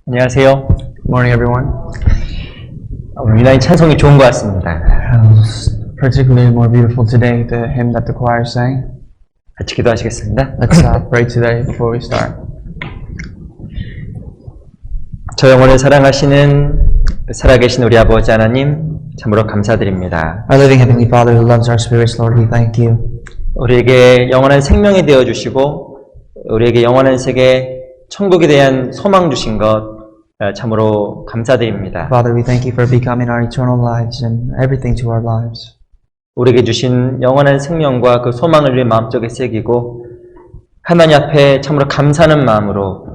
안녕하세요. Good morning, everyone. 오늘 유난히 찬송이 좋은 것 같습니다. Particularly more beautiful today, the hymn that the choir sang. 같이 기도하시겠습니다. Let's pray today before we start. 저 영혼을 사랑하시는 살아계신 우리 아버지 하나님 참으로 감사드립니다. Our living Heavenly Father who loves our spirits, Lord, we thank you. 우리에게 영원한 생명이 되어주시고 우리에게 영원한 세계 천국에 대한 소망 주신 것 참으로 감사드립니다. Father, we thank you for becoming our eternal lives and everything to our lives. 우리에게 주신 영원한 생명과 그 소망을 우리 마음속에 새기고 하나님 앞에 참으로 감사하는 마음으로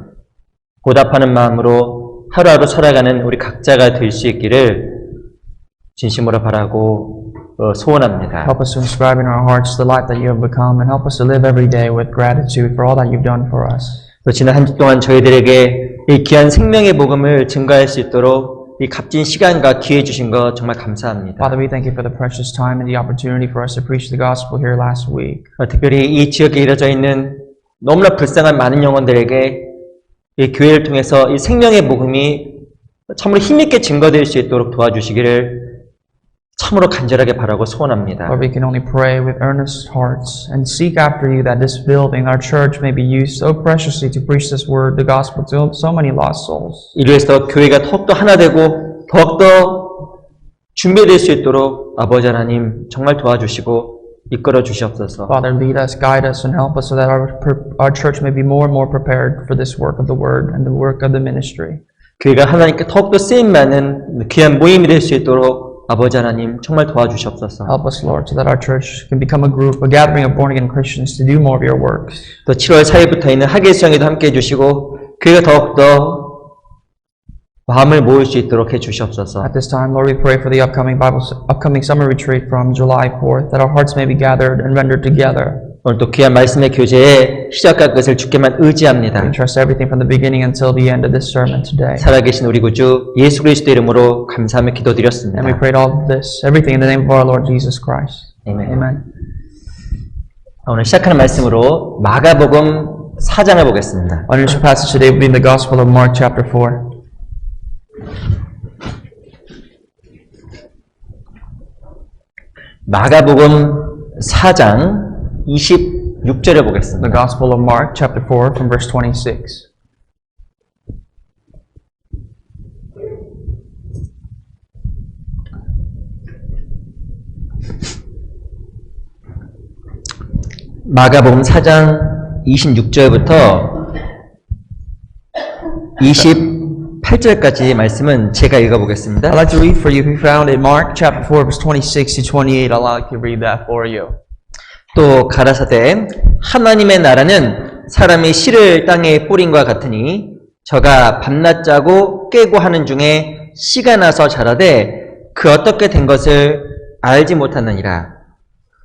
보답하는 마음으로 하루하루 살아가는 우리 각자가 될 수 있기를 진심으로 바라고 소원합니다. Help us to inscribe in our hearts the life that you have become and help us to live every day with gratitude for all that you've done for us. 또 지난 한 주 동안 저희들에게 이 귀한 생명의 복음을 증거할 수 있도록 이 값진 시간과 기회 주신 것 정말 감사합니다. Father, we thank you for the precious time and the opportunity for us to preach the gospel here last week. 특별히 이 지역에 이뤄져 있는 너무나 불쌍한 많은 영혼들에게 이 교회를 통해서 이 생명의 복음이 참으로 힘있게 증거될 수 있도록 도와주시기를 참으로 간절하게 바라고 소원합니다. Lord, we can only pray with earnest hearts and seek after you that this building, our church, may be used so preciously to preach this word, the gospel, to so many lost souls. 이로 해서 교회가 더욱더 하나 되고 더욱더 준비될 수 있도록 아버지 하나님 정말 도와주시고 이끌어 주시옵소서. Father, lead us, guide us, and help us so that our church may be more and more prepared for this work of the word and the work of the ministry. 교회가 하나님께 더욱더 쓰임많은 귀한 모임이 될 수 있도록 아버지 하나님 정말 도와주시옵소서. Help us, Lord, so that our church can become a group, a gathering of born-again Christians to do more of your works. 또 7월 4일부터 있는 학예 수양회도 함께 해주시고 교회가 더욱더 마음을 모을 수 있도록 해주시옵소서. At this time, Lord, we pray for the upcoming summer retreat from July 4th, that our hearts may be gathered and rendered together. 오늘 또 귀한 말씀의 교제의 시작과 끝을 주께만 의지합니다. We entrust everything from the beginning until the end of this sermon today. 살아계신 우리 구주 예수 그리스도 이름으로 감사하며 기도드렸습니다. And we prayed all of this, everything in the name of our Lord Jesus Christ. 아멘. Amen. 오늘 시작하는 말씀으로 마가복음 4장을 보겠습니다. Our initial passage today will be in the Gospel of Mark chapter 4. 마가복음 4장 26절을 보겠습니다. The Gospel of Mark chapter 4 from verse 26. 마가복음 4장 26절부터 28절까지 말씀은 제가 읽어보겠습니다. I'd like to read for you. We found in Mark chapter 4 verse 26 to 28. I'd like to read that for you. 또 가라사대 하나님의 나라는 사람이 씨를 땅에 뿌린과 같으니 저가 밤낮 자고 깨고 하는 중에 씨가 나서 자라되 그 어떻게 된 것을 알지 못하느니라.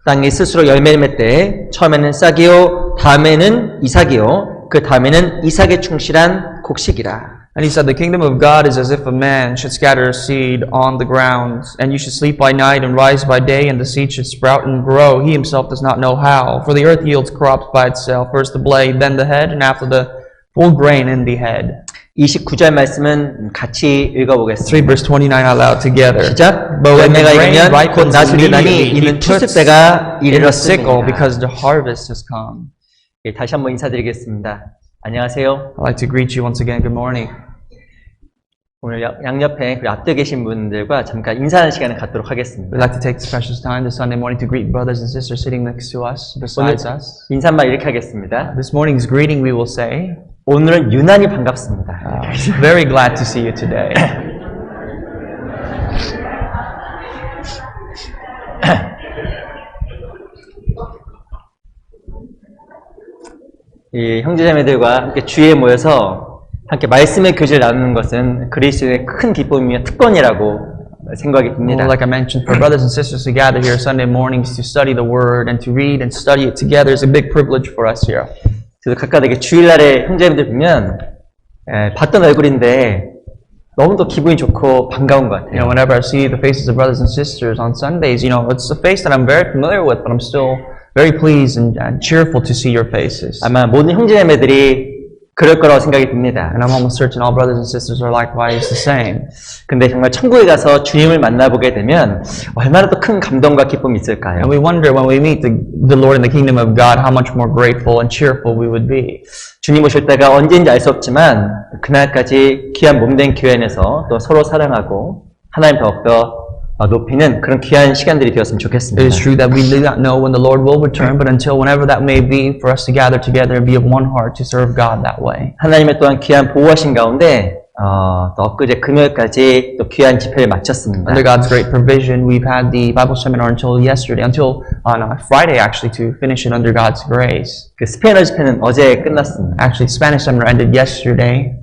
땅이 스스로 열매를 맺되 처음에는 싹이요 다음에는 이삭이요 그 다음에는 이삭에 충실한 곡식이라. And he said, the kingdom of God is as if a man should scatter a seed on the ground, and you should sleep by night and rise by day, and the seed should sprout and grow. He himself does not know how. For the earth yields crops by itself, first the blade, then the head, and after the full grain in the head. 29절 말씀은 같이 읽어보겠습니다. Let's read verse 29 out loud together. 시작. But when the 열매가 grain 익으면 곧 ripens 나수리나니 immediately, he 이는 추수 puts 때가 in the sickle 이르렀습니다. because the harvest has come. 예, 다시 한번 인사드리겠습니다. 안녕하세요. I'd like to greet you once again. Good morning. 오늘 양옆에 그리고 앞에 계신 분들과 잠깐 인사하는 시간을 갖도록 하겠습니다. We'd like to take this precious time this Sunday morning to greet brothers and sisters sitting next to us, besides us. 인사말 이렇게 하겠습니다. This morning's greeting we will say, 오늘은 유난히 반갑습니다. very glad to see you today. 이 형제자매들과 함께 주위에 모여서 함께 말씀의 교제를 나누는 것은 그리스도의 큰 기쁨이며 특권이라고 생각이 듭니다. Like I mentioned, for brothers and sisters to gather here Sunday mornings to study the Word and to read and study it together is a big privilege for us here. 저도 가끔가다 주일날에 형제님들 보면 봤던 얼굴인데 너무도 기분이 좋고 반가운 것 같아요. You know, whenever I see the faces of brothers and sisters on Sundays, you know, it's a face that I'm very familiar with, but I'm still very pleased and cheerful to see your faces. 아마 모든 형제자매들이 그럴 거라고 생각이 듭니다. And I'm almost certain all brothers and sisters are likewise the same. 근데 정말 천국에 가서 주님을 만나보게 되면 얼마나 또 큰 감동과 기쁨이 있을까요? And we wonder when we meet the Lord in the kingdom of God how much more grateful and cheerful we would be. 주님 오실 때가 언제인지 알 수 없지만 그날까지 귀한 몸된 교회 안에서 또 서로 사랑하고 하나님 더욱더 높이는 그런 귀한 시간들이 되었으면 It 좋겠습니다. is true that we do not know when the Lord will return, but until whenever that may be, for us to gather together and be of one heart to serve God that way. 하나님의 또한 귀한 보호하신 가운데 또 엊그제 금요일까지 또 귀한 집회를 마쳤습니다. Under God's great provision, we've had the Bible seminar until Friday actually to finish it under God's grace. 그 스페인어 집회는 어제 끝났습니다. Actually, Spanish seminar ended yesterday.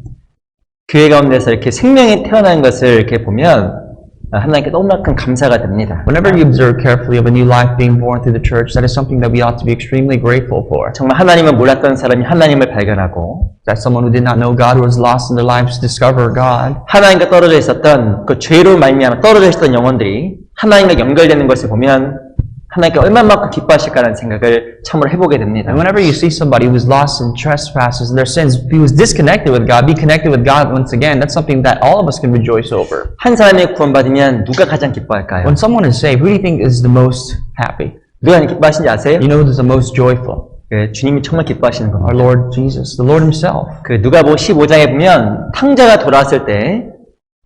교회 가운데서 이렇게 생명이 태어나는 것을 이렇게 보면 하나님께 너무나큰 감사가 됩니다. Whenever you observe carefully of a new life being born through the church, that is something that we ought to be extremely grateful for. 정말 하나님을 몰랐던 사람이 하나님을 발견하고 That someone who did not know God was lost in their lives to discover God. 하나님과 떨어져 있었던 그 죄로 말미암아 떨어져 있었던 영혼들이 하나님과 연결되는 것을 보면 하나님께 얼마만큼 기뻐하실까라는 생각을 참으로 해보게 됩니다. And whenever you see somebody who was lost in trespasses and their sins, who was disconnected with God, be connected with God once again, that's something that all of us can rejoice over. 한 사람이 구원받으면 누가 가장 기뻐할까요? When someone is saved, who do you think is the most happy? 누가 기뻐하시는지 아세요? You know who's the most joyful? 주님이 정말 기뻐하시는 Our 겁니다. Lord Jesus, the Lord Himself. 그 누가복음 15장에 보면 탕자가 돌아왔을 때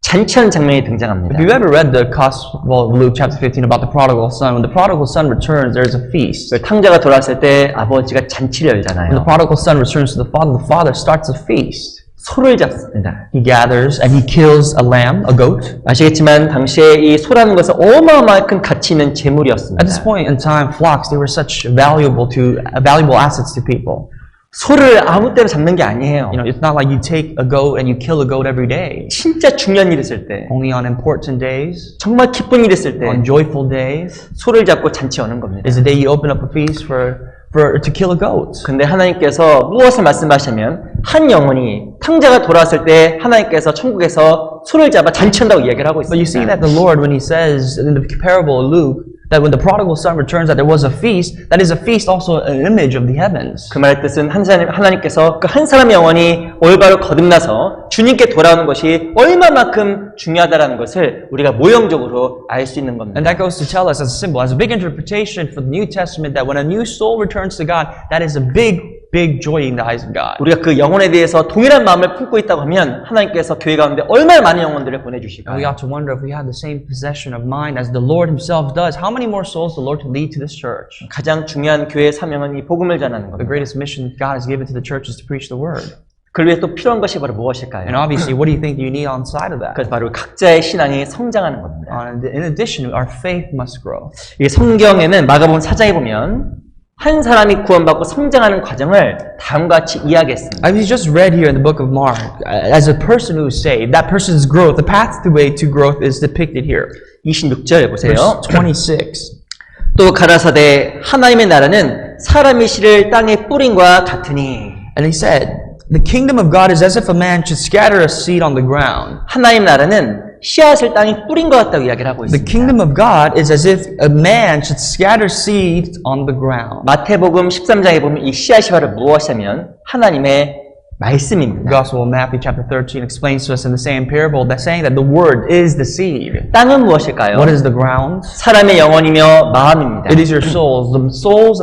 잔치하는 장면이 등장합니다. If you've ever read the Gospel of Luke chapter 15 about the prodigal son, when the prodigal son returns, there's a feast. 그 탕자가 돌아왔을 때 아버지가 잔치를 When the 열잖아요. prodigal son returns to the father starts a feast. 소를 잡습니다. He gathers and he kills a lamb, a goat. 아시겠지만 당시에 이 소라는 것은 어마어마한 가치 있는 At this 재물이었습니다. point in time, flocks, they were such valuable assets to people. 소를 아무 때나 잡는 게 아니에요. You know, it's not like you take a goat and you kill a goat every day. 진짜 중요한 일 있을 때, Only on important days, 정말 기쁜 일 있을 때 on joyful days, 소를 잡고 잔치 여는 겁니다. is the day you open up a feast to kill a goat. 근데 하나님께서 무엇을 말씀하시면 한 영혼이 탕자가 돌아왔을 때 하나님께서 천국에서 소를 잡아 잔치한다고 이야기를 하고 But you see 있습니다. that the Lord, when He says in the parable of Luke, that when the prodigal son returns, that there was a feast, that is a feast also an image of the heavens. 그 말의 뜻은 하나님께서 그 한 사람의 영혼이 올바로 거듭나서 주님께 돌아오는 것이 얼마만큼 중요하다라는 것을 우리가 모형적으로 알 수 있는 겁니다. And that goes to tell us as a symbol, as a big interpretation for the New Testament, that when a new soul returns to God, that is a big joy in the eyes of God. 우리가 그 영혼에 대해서 동일한 마음을 품고 있다고 하면 하나님께서 교회 가운데 얼마나 많은 영혼들을 And we 보내주실까요? ought to wonder if we have the same possession of mind as the Lord Himself does. How many more souls the Lord can lead to this church? 가장 중요한 교회의 사명은 이 복음을 전하는 The 겁니다. greatest mission God has given to the church is to preach the word. 그를 위해 또 필요한 것이 바로 And 무엇일까요? obviously, what do you think you need on side of that? 그것은 바로 각자의 신앙이 성장하는 겁니다. In addition, our faith must grow. 이 성경에는 마가복음 4장에 보면 한 사람이 구원받고 성장하는 과정을 다음과 같이 이야기했습니다. I just read here in the book of Mark, as a person who is saved, that person's growth, the pathway to growth is depicted here. 26절 보세요. Verse 26. 또 가라사대 하나님의 나라는 사람이 씨를 땅에 뿌린과 같으니 And he said, the kingdom of God is as if a man should scatter a seed on the ground. 하나님 나라는 씨앗을 땅에 뿌린 것 같다고 이야기를 하고 The 있습니다. kingdom of God is as if a man should scatter seeds on the ground. 마태복음 13장에 보면 이 씨앗이 바로 무엇이냐면 하나님의 The 말씀입니다. Gospel of Matthew chapter 13 explains to us in the same parable that saying that the word is the seed. 땅은 무엇일까요? What is the ground? 사람의 영혼이며 마음입니다. It is your souls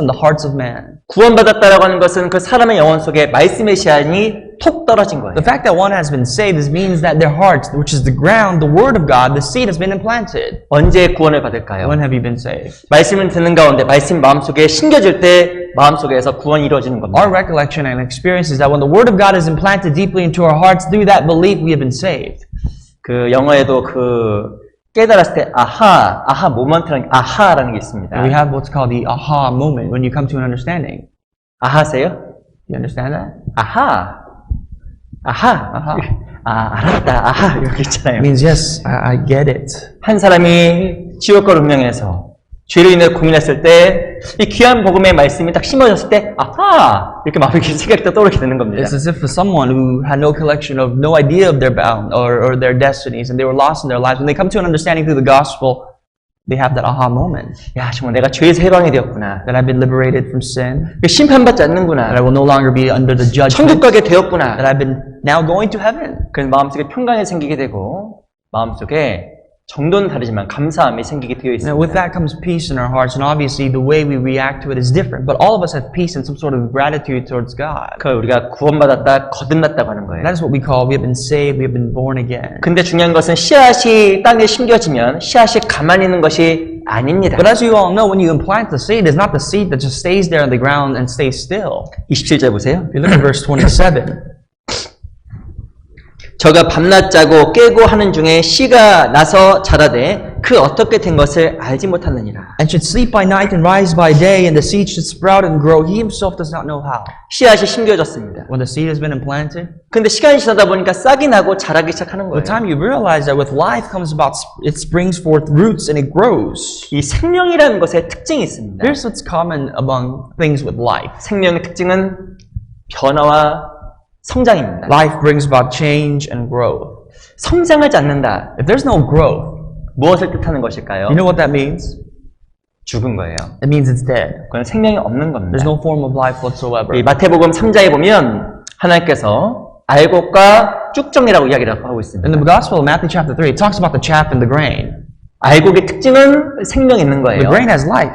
and the hearts of man. 구원받았다라고 하는 것은 그 사람의 영혼 속에 말씀의 씨앗이 톡 떨어진 거예요. The fact that one has been saved means that their hearts, which is the ground, the word of God, the seed has been implanted. 언제 구원을 받을까요? When have you been saved? 말씀을 듣는 가운데 말씀 마음속에 심겨질 때 마음속에서 구원이 이루어지는 겁니다. Our recollection and experience is that when the word of God is implanted deeply into our hearts, through that belief we have been saved. 그 영어에도 그 깨달았을 때 아하 모먼트라는 아하라는 게 있습니다. And we have what's called the aha moment when you come to an understanding. 아하세요? You understand that? 아하. 아하. 알았다. 아하 이렇게 있잖아요. It means yes, I get it. 한 사람이 지옥과 운명에서 죄로 인해 고민했을 때 이 귀한 복음의 말씀이 딱 심어졌을 때 아하 이렇게 마음에 생각이 또 떠오르게 되는 겁니다. It's as if for someone who had no collection of, no idea of their bound or their destinies, and they were lost in their lives. When they come to an understanding through the gospel, they have that aha moment 야, 정말 내가 죄에서 해방이 되었구나. that I've been liberated from sin, 심판받지 that I 않는구나. will no longer be under the 천국 judgment, 가게 되었구나. that I've been now going to heaven. 그래서 마음속에 평강이 생기게 되고 마음속에 정도는 다르지만 감사함이 생기게 되어 Now, with 있습니다. that comes peace in our hearts, and obviously the way we react to it is different. But all of us have peace and some sort of gratitude towards God. 그걸 우리가 구원받았다, 거듭났다고 하는 거예요. That is what we call we have been saved, we have been born again. 근데 중요한 것은 씨앗이 땅에 심겨지면 씨앗이 가만히 있는 것이 아닙니다. But as you all know, when you implant the seed, it's not the seed that just stays there on the ground and stays still. 27절 보세요. If you look at verse 27, 저가 밤낮 자고 깨고 하는 중에 씨가 나서 자라되 그 어떻게 된 것을 알지 못하느니라. and should sleep by night and rise by day, and the seed should sprout and grow, he himself does not know how. 씨앗이 심겨졌습니다. When the seed has been implanted, 근데 시간이 지나다 보니까 싹이 나고 자라기 시작하는 by the 거예요. time you realize that with life comes about, it springs forth roots and it grows. 이 생명이라는 것에 특징이 있습니다. Here's what's common among things with life. 생명의 특징은 변화와 성장입니다. Life brings about change and growth. 성장하지 않는다. If there's no growth, 무엇을 뜻하는 것일까요? you know what that means? 죽은 거예요. It means it's dead. 그건 생명이 없는 겁니다. There's no form of life whatsoever. 이 마태복음 3장에 보면 하나님께서 알곡과 쭉정이라고 이야기를 하고 있습니다. In the Gospel of Matthew chapter 3, it talks about the chaff and the grain. 알곡의 특징은 생명이 있는 거예요. The grain has life.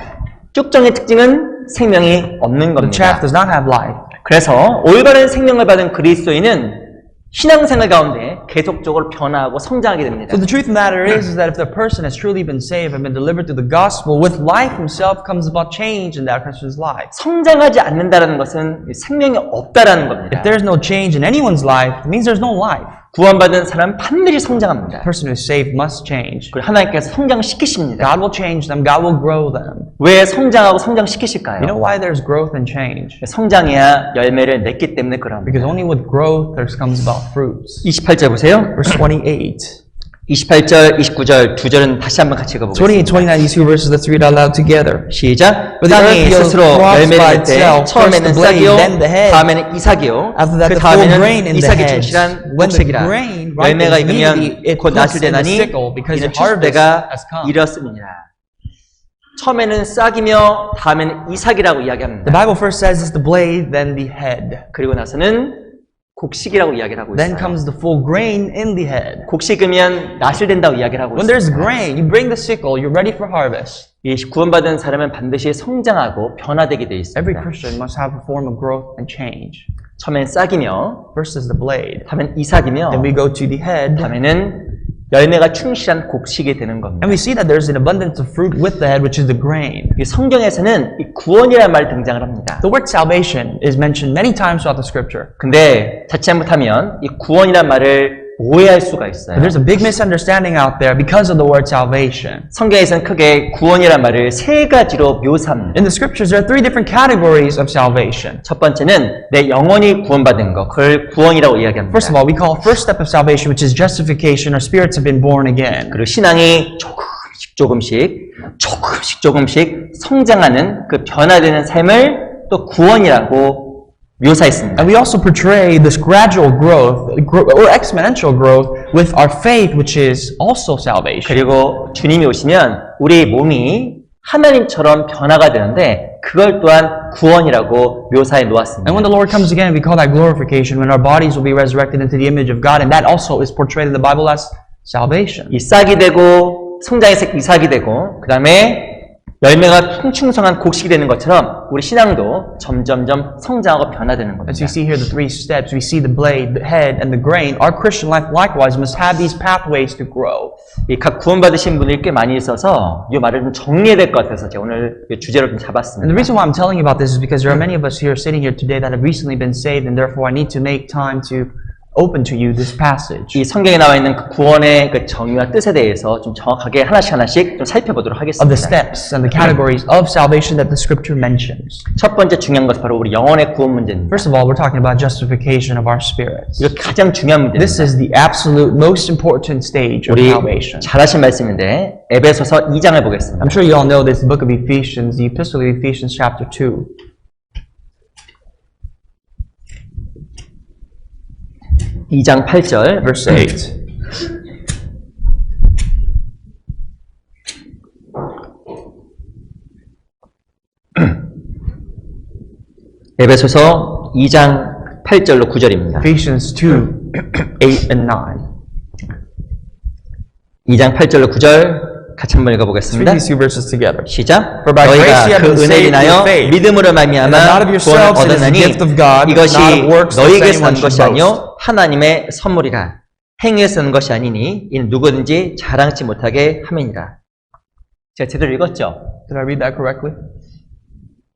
쭉정의 특징은 생명이 없는 The chaff 겁니다. does not have life. 그래서 올바른 생명을 받은 그리스도인은 신앙생활 가운데 계속적으로 변화하고 성장하게 됩니다. So the truth of the matter is that if the person has truly been saved and been delivered through the gospel, with life himself comes about change in that person's life. 성장하지 않는다는 것은 생명이 없다라는 겁니다. If there's no change in anyone's life, it means there's no life. 구원받은 사람은 반드시 성장합니다. The person who is saved must change. 그리고 하나님께서 성장시키십니다. God will change them. God will grow them. 왜 성장하고 성장시키실까요? You know why there's growth and change? 성장해야 열매를 맺기 때문에 그럽니다. Because only with growth there comes about fruits. 28절 보세요. Verse 28. 28절, 29절 두 절은 다시 한번 같이 읽어보겠습니다. 28, 29, these two verses, let's read out loud together. 시작. For the 땅이 earth yields 스스로 crops 열매를 by 맺을 때 itself, 처음에는 first the blade, 싹이요, then the head. 다음에는 이삭이요, After that, 그 the full grain 다음에는 in the 이삭이 heads. 충실한 When the 곡식이라. grain 열매가 ripens, 익으면 immediately it 곧 puts 낫을 in the 되나니 sickle, because 이는 the harvest 추수때가 has come. 이렇습니다. 처음에는 싹이며 다음에는 이삭이라고 The 이야기합니다. Bible first says it's the blade, then the head. 그리고 나서는 곡식이라고 이야기를 하고 Then 있어요. comes the full grain in the head. 곡식이면 낫을 된다고 이야기를 하고 When there's 있습니다. grain, you bring the sickle, you're ready for harvest. 이 구원받은 사람은 반드시 성장하고 변화되게 되어 Every 있습니다. Christian must have a form of growth and change. 처음엔 싹이며 First is the blade. 다음엔 이삭이며 Then we go to the head. 다음에는 열매가 충실한 곡식이 되는 겁니다. And we see that there's an abundance of fruit with the head, which is the grain. 이 성경에서는 이 구원이라는 말이 등장을 합니다. The word salvation is mentioned many times throughout the scripture. 근데 자칫 잘못하면 이 구원이라는 말을 오해할 수가 있어요. But there's a big misunderstanding out there because of the word salvation. 성경에서는 크게 구원이라는 말을 세 가지로 묘사합니다. In the scriptures, there are three different categories of salvation. 첫 번째는 내 영혼이 구원받은 것, 그걸 구원이라고 이야기합니다. First of all, we call first step of salvation, which is justification. Our spirits have been born again. 그리고 신앙이 조금씩 성장하는 그 변화되는 삶을 또 구원이라고 묘사했습니다. And we also portray this gradual growth, or exponential growth, with our faith, which is also salvation. 그리고 주님이 오시면 우리 몸이 하나님처럼 변화가 되는데 그걸 또한 구원이라고 묘사해 놓았습니다. And when the Lord comes again, we call that glorification, when our bodies will be resurrected into the image of God, and that also is portrayed in the Bible as salvation. 이 싹이 되고 성장해서 이삭이 되고 그 다음에 열매가 풍충성한 곡식이 되는 것처럼 우리 신앙도 점점점 성장하고 변화되는 As 겁니다. you see here, the three steps, we see the blade, the head, and the grain. Our Christian life likewise must have these pathways to grow. 이 각 구원받으신 분들이 꽤 많이 있어서 이 말을 좀 정리해야 될 것 같아서 제가 오늘 이 주제를 좀 And 잡았습니다. the reason why I'm telling you about this is because there are many of us here sitting here today that have recently been saved, and therefore I need to make time to open to you this passage. 이 성경에 나와 있는 그 구원의 그 정의와 뜻에 대해서 좀 정확하게 하나씩 좀 살펴보도록 Of the 하겠습니다. steps and the categories of salvation that the scripture mentions. 첫 번째 중요한 것은 바로 우리 영혼의 구원 문제입니다. First of all, we're talking about justification of our spirits. 이거 가장 중요한 This 문제입니다. is the absolute most important stage of 우리 salvation. 잘하신 말씀인데 에베소서 2장을 보겠습니다. I'm sure you all know this book of Ephesians, the epistle of Ephesians chapter 2. 2장 8절 Verse 8. 에베소서 2장 8절로 9절입니다. Ephesians 2, 8 and 9. 2장 8절로 9절 같이 한번 Let's read 읽어보겠습니다. these two verses together. 시작. For by grace you 너희가 have 그 been 은혜를 saved 인하여 through faith. 믿음으로 And not 말미암아 of 구원을 yourselves, it is the 얻었나니 gift of God, 이것이 not of works, lest 너희에게서 anyone 난 것이 should 아니요 boast. 하나님의 선물이라. 행위에서 난 것이 아니니 이는 누구든지 자랑치 못하게 함이니라. 제가 제대로 읽었죠? Did I read that correctly?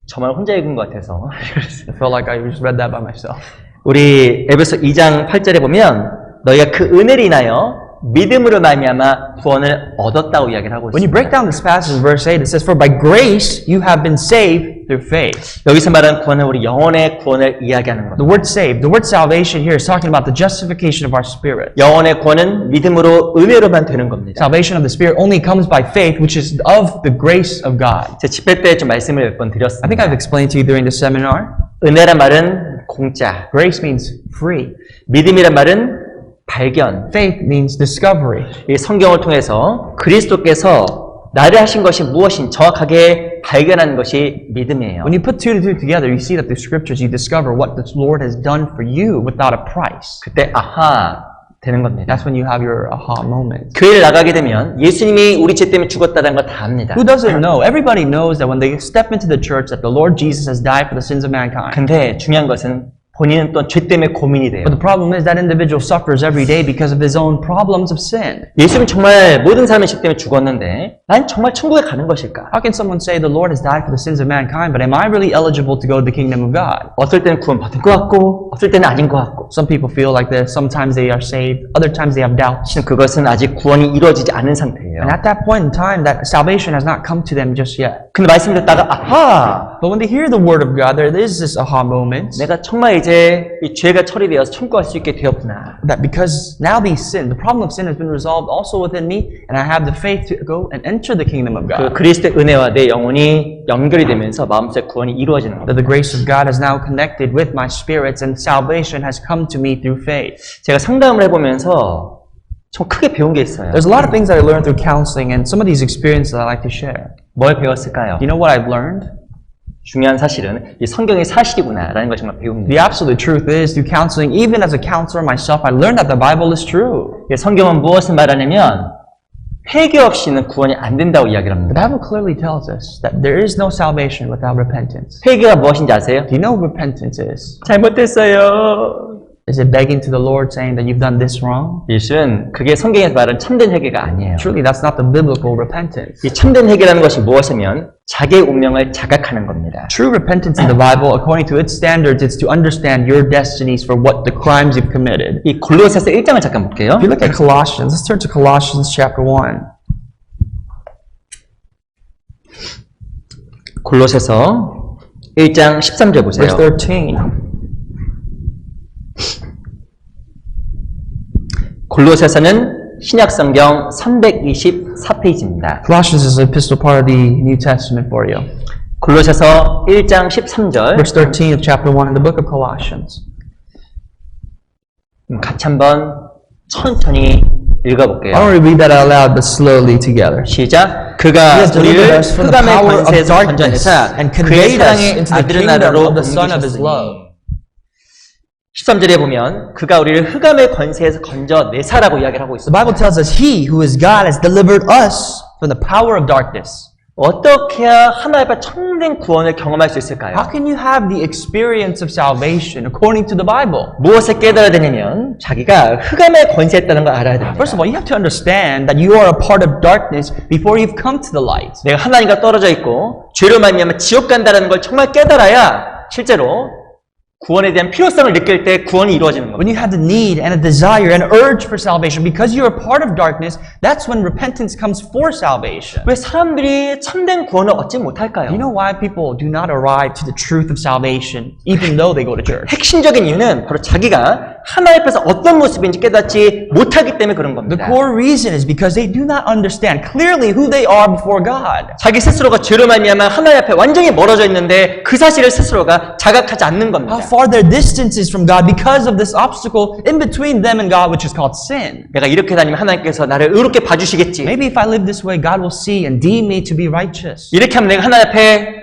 저만 혼자 읽은 것 같아서. I felt like I just read that by myself. 우리 에베소 2장 8절에 보면 너희가 그 은혜를 인하여 믿음으로 말미암아 구원을 얻었다고 이야기를 하고 When you 있습니다. break down this passage in verse 8, it says, For by grace you have been saved through faith. 여기서 말하는 구원은 우리 영혼의 구원을 이야기하는 The 겁니다. word saved, the word salvation here is talking about the justification of our spirit. 영혼의 구원은 믿음으로 은혜로만 되는 겁니다. Salvation of the spirit only comes by faith, which is of the grace of God. 제 집회 때 좀 말씀을 몇 번 I think 드렸습니다. I've explained to you during the seminar. 은혜란 말은 공짜, Grace means free. 믿음이란 말은 발견. Faith means discovery. 이 성경을 통해서 그리스도께서 나를 하신 것이 무엇인 정확하게 발견하는 것이 믿음이에요. When you put two and two together, you see that through scriptures you discover what the Lord has done for you without a price. 그때 아하 되는 겁니다. That's when you have your aha moment. 교회를 나가게 되면 예수님이 우리 죄 때문에 죽었다는 걸 다 압니다. Who doesn't know? Everybody knows that when they step into the church that the Lord Jesus has died for the sins of mankind. 근데 중요한 것은 본인은 또 죄 때문에 고민이 돼요. But the problem is that individual suffers every day because of his own problems of sin. 예수님 정말 모든 사람의 죄 때문에 죽었는데 난 정말 천국에 가는 것일까? How can someone say the Lord has died for the sins of mankind, but am I really eligible to go to the kingdom of God? 어떨 때는 구원 받은 것 같고 어떨 때는 아닌 것 같고 Some people feel like this. Sometimes they are saved. Other times they have doubts. 사실 그것은 아직 구원이 이루어지지 않은 상태예요. And at that point in time, that salvation has not come to them just yet. 근데 말씀 듣다가 아하! But when they hear the word of God, there is this aha moment 내가 정말 이제 이 죄가 처리되어서 천국 갈 수 있게 되었구나. that because now these sin, the problem of sin has been resolved also within me, and I have the faith to go and enter the kingdom of 그 God. 그리스도의 은혜와 내 영혼이 연결이 되면서 마음속 구원이 이루어지는 겁니다. That the grace of God is now connected with my spirits, and salvation has come to me through faith. 제가 상담을 해보면서 좀 크게 배운 게 있어요. There's a lot of things that I learned through counseling, and some of these experiences I like to share. 뭘 배웠을까요? You know what I've learned? 중요한 사실은 이 성경이 사실이구나라는 걸 정말 배웁니다. The absolute truth is, through counseling, even as a counselor myself, I learned that the Bible is true. 성경은 무엇을 말하냐면 회개 없이는 구원이 안 된다고 이야기를 The 합니다. Bible clearly tells us that there is no salvation without repentance. 회개가 무엇인지 아세요? Do you know what repentance is? 잘못했어요. Is it begging to the Lord saying that you've done this wrong? 예수는 그게 성경에서 말하는 참된 회개가 아니에요. Truly, that's not the biblical repentance. 이 참된 회개라는 것이 무엇이면 자기의 운명을 자각하는 겁니다. True repentance in the Bible, according to its standards, is to understand your destinies for what the crimes you've committed. 이 골로새서 1장을 잠깐 볼게요. If you look at Colossians, let's turn to Colossians chapter 1. 골로새서 1장 13절 보세요. Verse 13. 골로새서는 신약성경 324페이지입니다. Colossians is an epistle part of the New Testament for you. 골로새서 1장 13절 Verse 13 of chapter 1 in the book of Colossians. 같이 한번 천천히 읽어볼게요. I don't read that out loud, but slowly together. 시작. He 그가 has delivered 우리를 us from the 흑암의 power of 권세에서 darkness 건져내사 and 그의 conveyed us 사랑의 into the 아들의 kingdom 나라로 of the Son of His love. 옮기셨으니 13절에 보면 그가 우리를 흑암의 권세에서 건져내사라고 이야기를 하고 The 있습니다. Bible tells us He, who is God, has delivered us from the power of darkness. 어떻게 해야 하나님 앞에 참된 구원을 경험할 수 있을까요? How can you have the experience of salvation according to the Bible? 무엇을 깨달아야 되냐면 자기가 흑암의 권세에 있다는 걸 알아야 됩니다. First of all, you have to understand that you are a part of darkness before you've come to the light. 내가 하나님과 떨어져 있고 죄로 말미암아 지옥 간다는 걸 정말 깨달아야 실제로 구원에 대한 필요성을 느낄 때 구원이 이루어지는 겁니다. When you have the need and a desire and urge for salvation, because you are part of darkness, that's when repentance comes for salvation. 왜 사람들이 참된 구원을 얻지 못할까요? You know why people do not arrive to the truth of salvation, even though they go to church? 핵심적인 이유는 바로 자기가 하나님 앞에서 어떤 모습인지 깨닫지 못하기 때문에 그런 The 겁니다. core reason is because they do not understand clearly who they are before God. 자기 스스로가 죄로 말미암아 하나님 앞에 완전히 멀어져 있는데 그 사실을 스스로가 자각하지 않는 겁니다. How far their distance is from God because of this obstacle in between them and God, which is called sin. 내가 이렇게 다니면 하나님께서 나를 의롭게 봐주시겠지. Maybe if I live this way, God will see and deem me to be righteous. 이렇게 하면 내가 하나님 앞에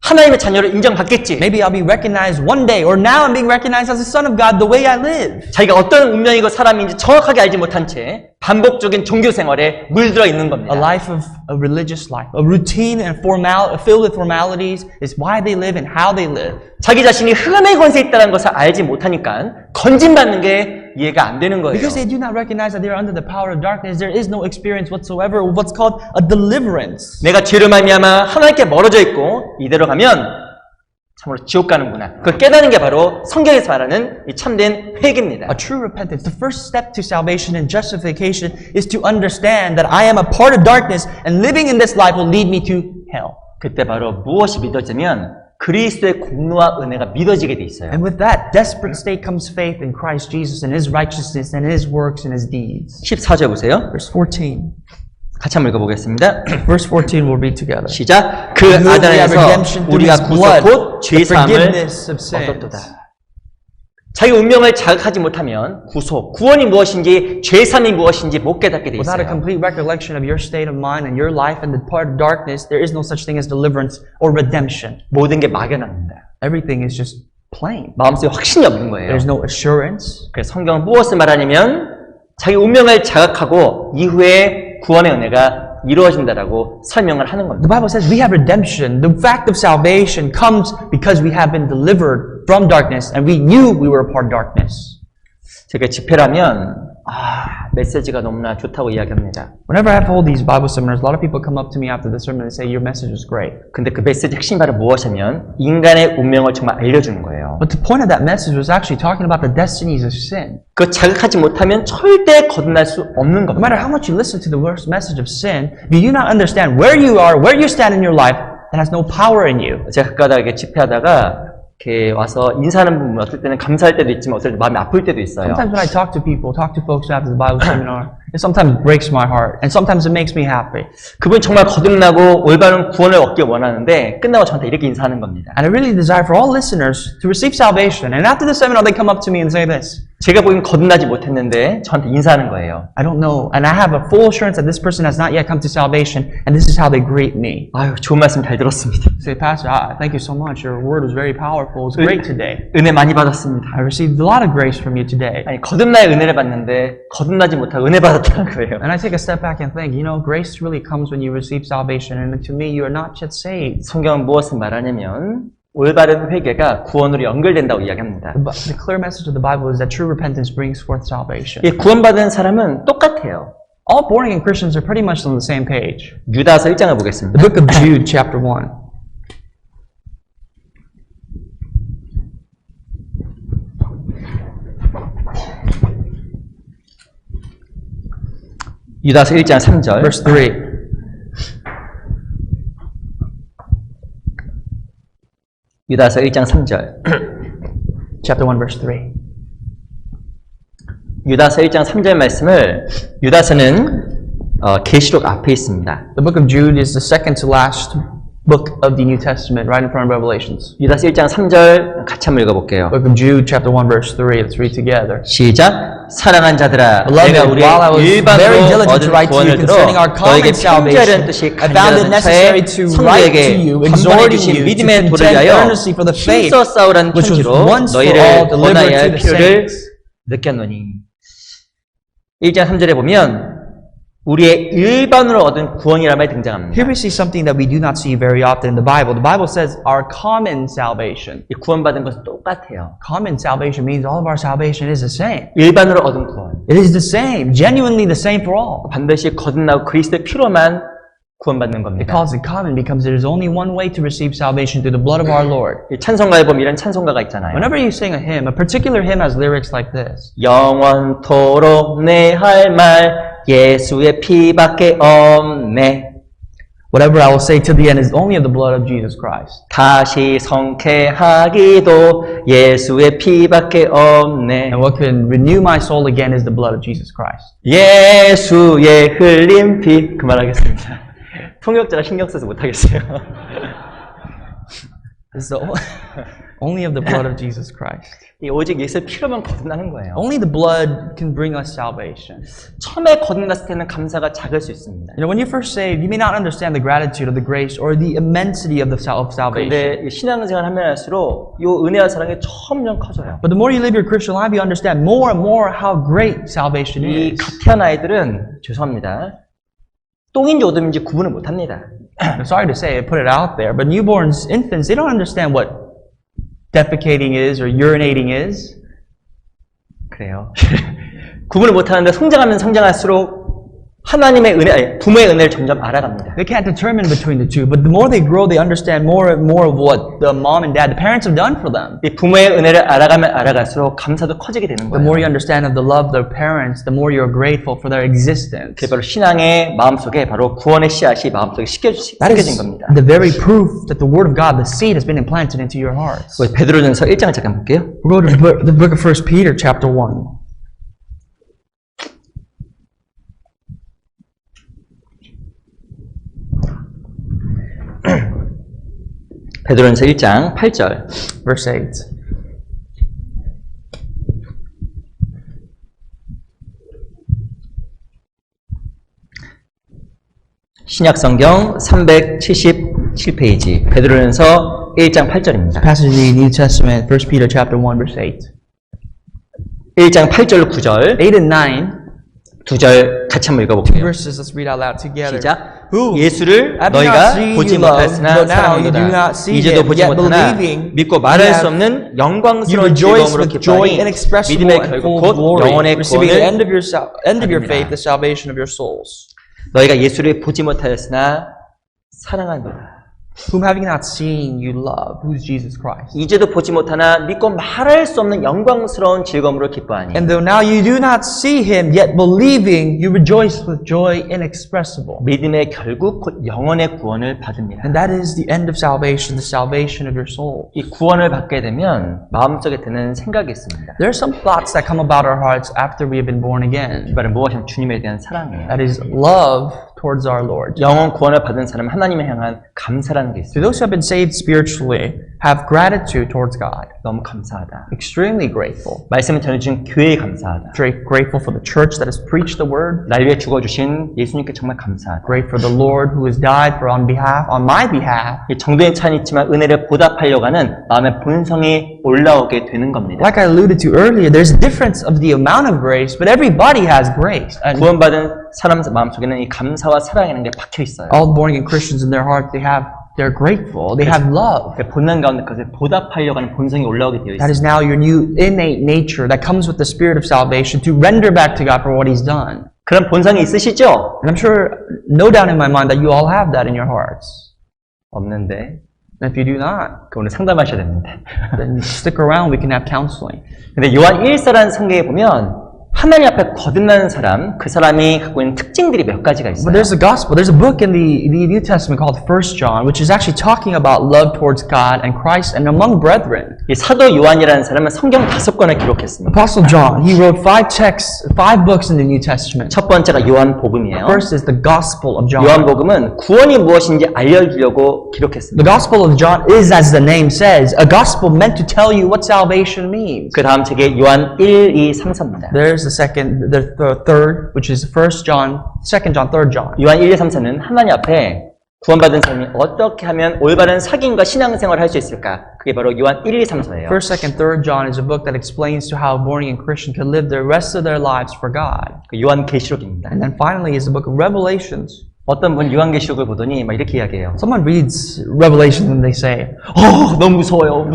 하나님의 자녀로 인정받겠지. Maybe I'll be recognized one day, or now I'm being recognized as a son of God the way I live. 자기가 어떤 운명이고 사람인지 정확하게 알지 못한 채 반복적인 종교 생활에 물들어 있는 겁니다. A life of a religious life, a routine and filled with formalities is why they live and how they live. 자기 자신이 흑암의 권세에 있다는 것을 알지 못하니까 건진받는 게 이해가 안 되는 거예요. Because they do not recognize that they are under the power of darkness, there is no experience whatsoever of what's called a deliverance. 내가 죄로 말미암아 하나님께 멀어져 있고 이대로 가면 참으로 지옥 가는구나. 그걸 깨닫는 게 바로 성경에서 말하는 이 참된 회개입니다. A true repentance, the first step to salvation and justification is to understand that I am a part of darkness and living in this life will lead me to hell. 그때 바로 무엇이 믿어지면 그리스도의 공로와 은혜가 믿어지게 돼 있어요. And with that desperate state comes faith in Christ Jesus and His righteousness and His works and His deeds. 14절 보세요. Verse 14. 같이 한번 읽어보겠습니다. Verse 14 we'll read together. 시작. 그 아들에서 우리가 구속 곧 죄사함을 얻었도다. 자기 운명을 자각하지 못하면 구원이 무엇인지 죄사함이 무엇인지 못 깨닫게 돼 Without a 있어요. complete recollection of your state of mind and your life and the part of darkness, there is no such thing as deliverance or redemption. 모든 게 막연합니다. Everything is just plain. 마음속에 확신이 없는 거예요. There's no assurance. 그래서 성경은 무엇을 말하냐면 자기 운명을 자각하고 이후에 구원의 은혜가 이루어진다라고 설명을 하는 겁니다. The Bible says we have redemption. The fact of salvation comes because we have been delivered from darkness and we knew we were a part of darkness. 제가 집회라면 메시지가 너무나 좋다고 이야기합니다. Whenever I hold these Bible seminars, a lot of people come up to me after the sermon and say, your message was great. 근데 그 메시지 핵심이 바로 무엇이냐면 인간의 운명을 정말 알려주는 거예요. But the point of that message was actually talking about the destinies of sin. 그거 자각하지 못하면 절대 거듭날 수 없는 No 겁니다. matter how much you listen to the worst message of sin, if you do not understand where you are, where you stand in your life, that has no power in you. 제가 가끔가다 이렇게 집회하다가 이렇게 와서 인사하는 부분 어떨 때는 감사할 때도 있지만 어떨 때 마음이 아플 때도 있어요. Sometimes when I talk to people, talk to folks after the Bible seminar, it sometimes breaks my heart, and sometimes it makes me happy. 그분이 정말 거듭나고 올바른 구원을 얻길 원하는데 끝나고 저한테 이렇게 인사하는 겁니다. And I really desire for all listeners to receive salvation. And after the seminar, they come up to me and say this. 제가 보기엔 거듭나지 못했는데 저한테 인사하는 거예요. I don't know. And I have a full assurance that this person has not yet come to salvation, and this is how they greet me. 아유, 좋은 말씀 잘 들었습니다. Say, Pastor, thank you so much. Your word was very powerful. It was great today. 은혜 많이 받았습니다. I received a lot of grace from you today. 아니, 거듭나야 은혜를 받는데 거듭나지 못하고 은혜 받았다는 거예요. And I take a step back and think, grace really comes when you receive salvation. And to me, you are not yet saved. 성경은 무엇을 말하냐면 올바른 회개가 구원으로 연결된다고 이야기합니다. The clear message of the Bible is that true repentance brings forth salvation. 이 구원받은 사람은 똑같아요. All born-again Christians are pretty much on the same page. 유다서 1장을 보겠습니다. The book of Jude, chapter 1. 유다서 1장 3절. Verse 3. 유다서 1장 3절. Chapter 1, verse 3. 유다서 1장 3절 말씀을 유다서는 계시록 앞에 있습니다. The book of Jude is the second to last book of the New Testament, right in front of Revelations. 유다서 1장 3절 같이 한번 읽어볼게요. Book of Jude, chapter 1, verse 3. Let's read together. 시작. 사랑한 자들아, Beloved, 내가 우리의 while I was very 일반으로 diligent to 얻은 write to you 구원을 들어 concerning our 너에게 common salvation, 편지하려는 뜻이 I found it 간절한 necessary 차에 to write to you, 성도에게 간번에 exhorting 주신 you to 믿음의 도를 contend 위하여 earnestly for the faith 힘써 싸우라는 which was 편지로 once for all 너희를 delivered 권하여 to 할 the 필요를 saints. 느꼈노니. 1장 3절에 보면 우리의 일반으로 얻은 구원이라는 말이 등장합니다. Here we see something that we do not see very often in the Bible. The Bible says our common salvation. 이 구원받은 것은 똑같아요. Common salvation means all of our salvation is the same. 일반으로 얻은 구원. It is the same, genuinely the same for all. 반드시 거듭나고 그리스도의 피로만 구원받는 It 겁니다. calls it common because there is only one way to receive salvation through the blood of our Lord. 이 찬송가에 보면 이런 찬송가가 있잖아요. Whenever you sing a hymn, a particular hymn has lyrics like this. 영원토록 내 할 말 예수의 피밖에 없네. Whatever I will say to the end is only of the blood of Jesus Christ. 다시 성쾌하기도 예수의 피밖에 없네. And what can renew my soul again is the blood of Jesus Christ. 예수의 흘린 피. 그만하겠습니다. 통역자가 신경 써서 못하겠어요. So, Only of the blood of Jesus Christ. 이 오직 예수의 피로만 거듭나는 거예요. Only the blood can bring us salvation. 처음에 거듭났을 때는 감사가 작을 수 있습니다. You know, when you're first saved, you may not understand the gratitude of the grace or the immensity of salvation. 근데 신앙생활 하면 할수록 이 은혜와 사랑이 점점 커져요. But the more you live your Christian life, you understand more and more how great salvation 이 is. 가티안 아이들은 죄송합니다. 똥인지 오줌인지 구분을 못합니다. I'm sorry to say it, put it out there, but newborns, infants, they don't understand what defecating is or urinating is. 그래요. 구분을 못하는데 성장하면 성장할수록 하나님의 은혜, 아니, 부모의 은혜를 점점 알아갑니다. They can't determine between the two, but the more they grow, they understand more and more of what the mom and dad, the parents have done for them. 이 부모의 은혜를 알아가면 알아갈수록 감사도 커지게 되는 The 거예요. more you understand of the love of their parents, the more you're grateful for their existence. 그게 바로 신앙의 마음속에 바로 구원의 씨앗이 마음속에 That 심겨진 is 겁니다. the very proof that the Word of God, the seed, has been implanted into your hearts. 우리 베드로전서 1장을 잠깐 볼게요. We'll go to the book of 1 Peter, chapter 1. 베드로전서 1장 8절. Verse 8. 신약성경 377페이지. 베드로전서 1장 8절입니다. Passage in the New Testament, 1 Peter chapter 1, verse 8. 1장 8절 9절 8 and 9. 두 절 같이 한번 읽어볼게요. Verses, let's read out loud together. 시작. Who 예수를 have 너희가 not seen 보지 you love, 못했으나 but now you do 사랑한도다. not see 이제도 him, 보지 yet 못하나 believing 믿고 말할 you 수 have- 없는 You 영광스러운 rejoice 즐거움으로 with joy 기뻐하니 inexpressible 믿음의 and 결국 full 곧 glory, 영혼의 receiving the end 구원을 of your faith, 받습니다. the salvation of your souls. 너희가 예수를 보지 못하였으나 사랑한도다. Whom having not seen you love, who is Jesus Christ. 이제도 보지 못하나 믿고 말할 수 없는 영광스러운 즐거움으로 기뻐하니 And though now you do not see him, yet believing, you rejoice with joy inexpressible. 믿음의 결국 곧 영혼의 구원을 받습니다. And that is the end of salvation, the salvation of your soul. 이 구원을 받게 되면 마음속에 드는 생각이 있습니다. There are some thoughts that come about our hearts after we have been born again. 이 말은 무엇이냐면 주님에 대한 사랑이에요. That is love towards our Lord. 영혼 구원을 받은 사람은 하나님을 향한 감사라는 게 To 있어요. those who have been saved spiritually, have gratitude towards God. 너무 감사하다. Extremely grateful. 말씀을 전해주신 교회에 감사하다. Grateful for the church that has preached the word. 날 위해 죽어주신 예수님께 정말 감사하다. Grateful for the Lord who has died for on my behalf. 이 정도의 차이는 있지만 은혜를 보답하려고 하는 마음의 본성이 올라오게 되는 겁니다. Like I alluded to earlier, there's a difference of the amount of grace, but everybody has grace. And 구원받은 사람 마음속에는 이 감사와 사랑이라는 게 박혀 있어요. all born again Christians in their heart, they're grateful. They have love. 그 본능 가운데 그것을 보답하려고 하는 본성이 올라오게 되어 That 있어요. is now your new innate nature that comes with the spirit of salvation to render back to God for what He's done. 그런 본성이 있으시죠? And I'm sure, no doubt in my mind, that you all have that in your hearts. 없는데 And if you do not, 그 오늘 상담하셔야 됩니다. then stick around. We can have counseling. 근데 요한 1서라는 성경에 보면 하나님 앞에 거듭나는 사람, 그 사람이 갖고 있는 특징들이 몇 가지가 있어요. But there's a gospel. There's a book in the New Testament called 1 John, which is actually talking about love towards God and Christ and among brethren. 이 사도 요한이라는 사람은 성경 5권을 기록했습니다. Apostle John, he wrote 5 books in the New Testament. 첫 번째가 요한복음이에요. First is the Gospel of John. 요한복음은 구원이 무엇인지 알려주려고 기록했습니다. The Gospel of John is, as the name says, a gospel meant to tell you what salvation means. 그 다음 책이 요한 1, 2, 3, 4입니다. There's the third, which is 1 John, 2 John, 3 John. 요한 1, 2, 3, 4는 하나님 앞에 구원받은 사람이 어떻게 하면 올바른 사귐과 신앙생활을 할 수 있을까? 그게 바로 요한 1, 2, 3, 4예요. 1, 2, 3 John is a book that explains to how a born-again Christian can live the rest of their lives for God. 그 요한 계시록입니다. And then finally is the book of Revelations. 어떤 분 요한 계시록을 보더니 막 이렇게 이야기해요. Someone reads Revelation and they say, 너무 무서워요.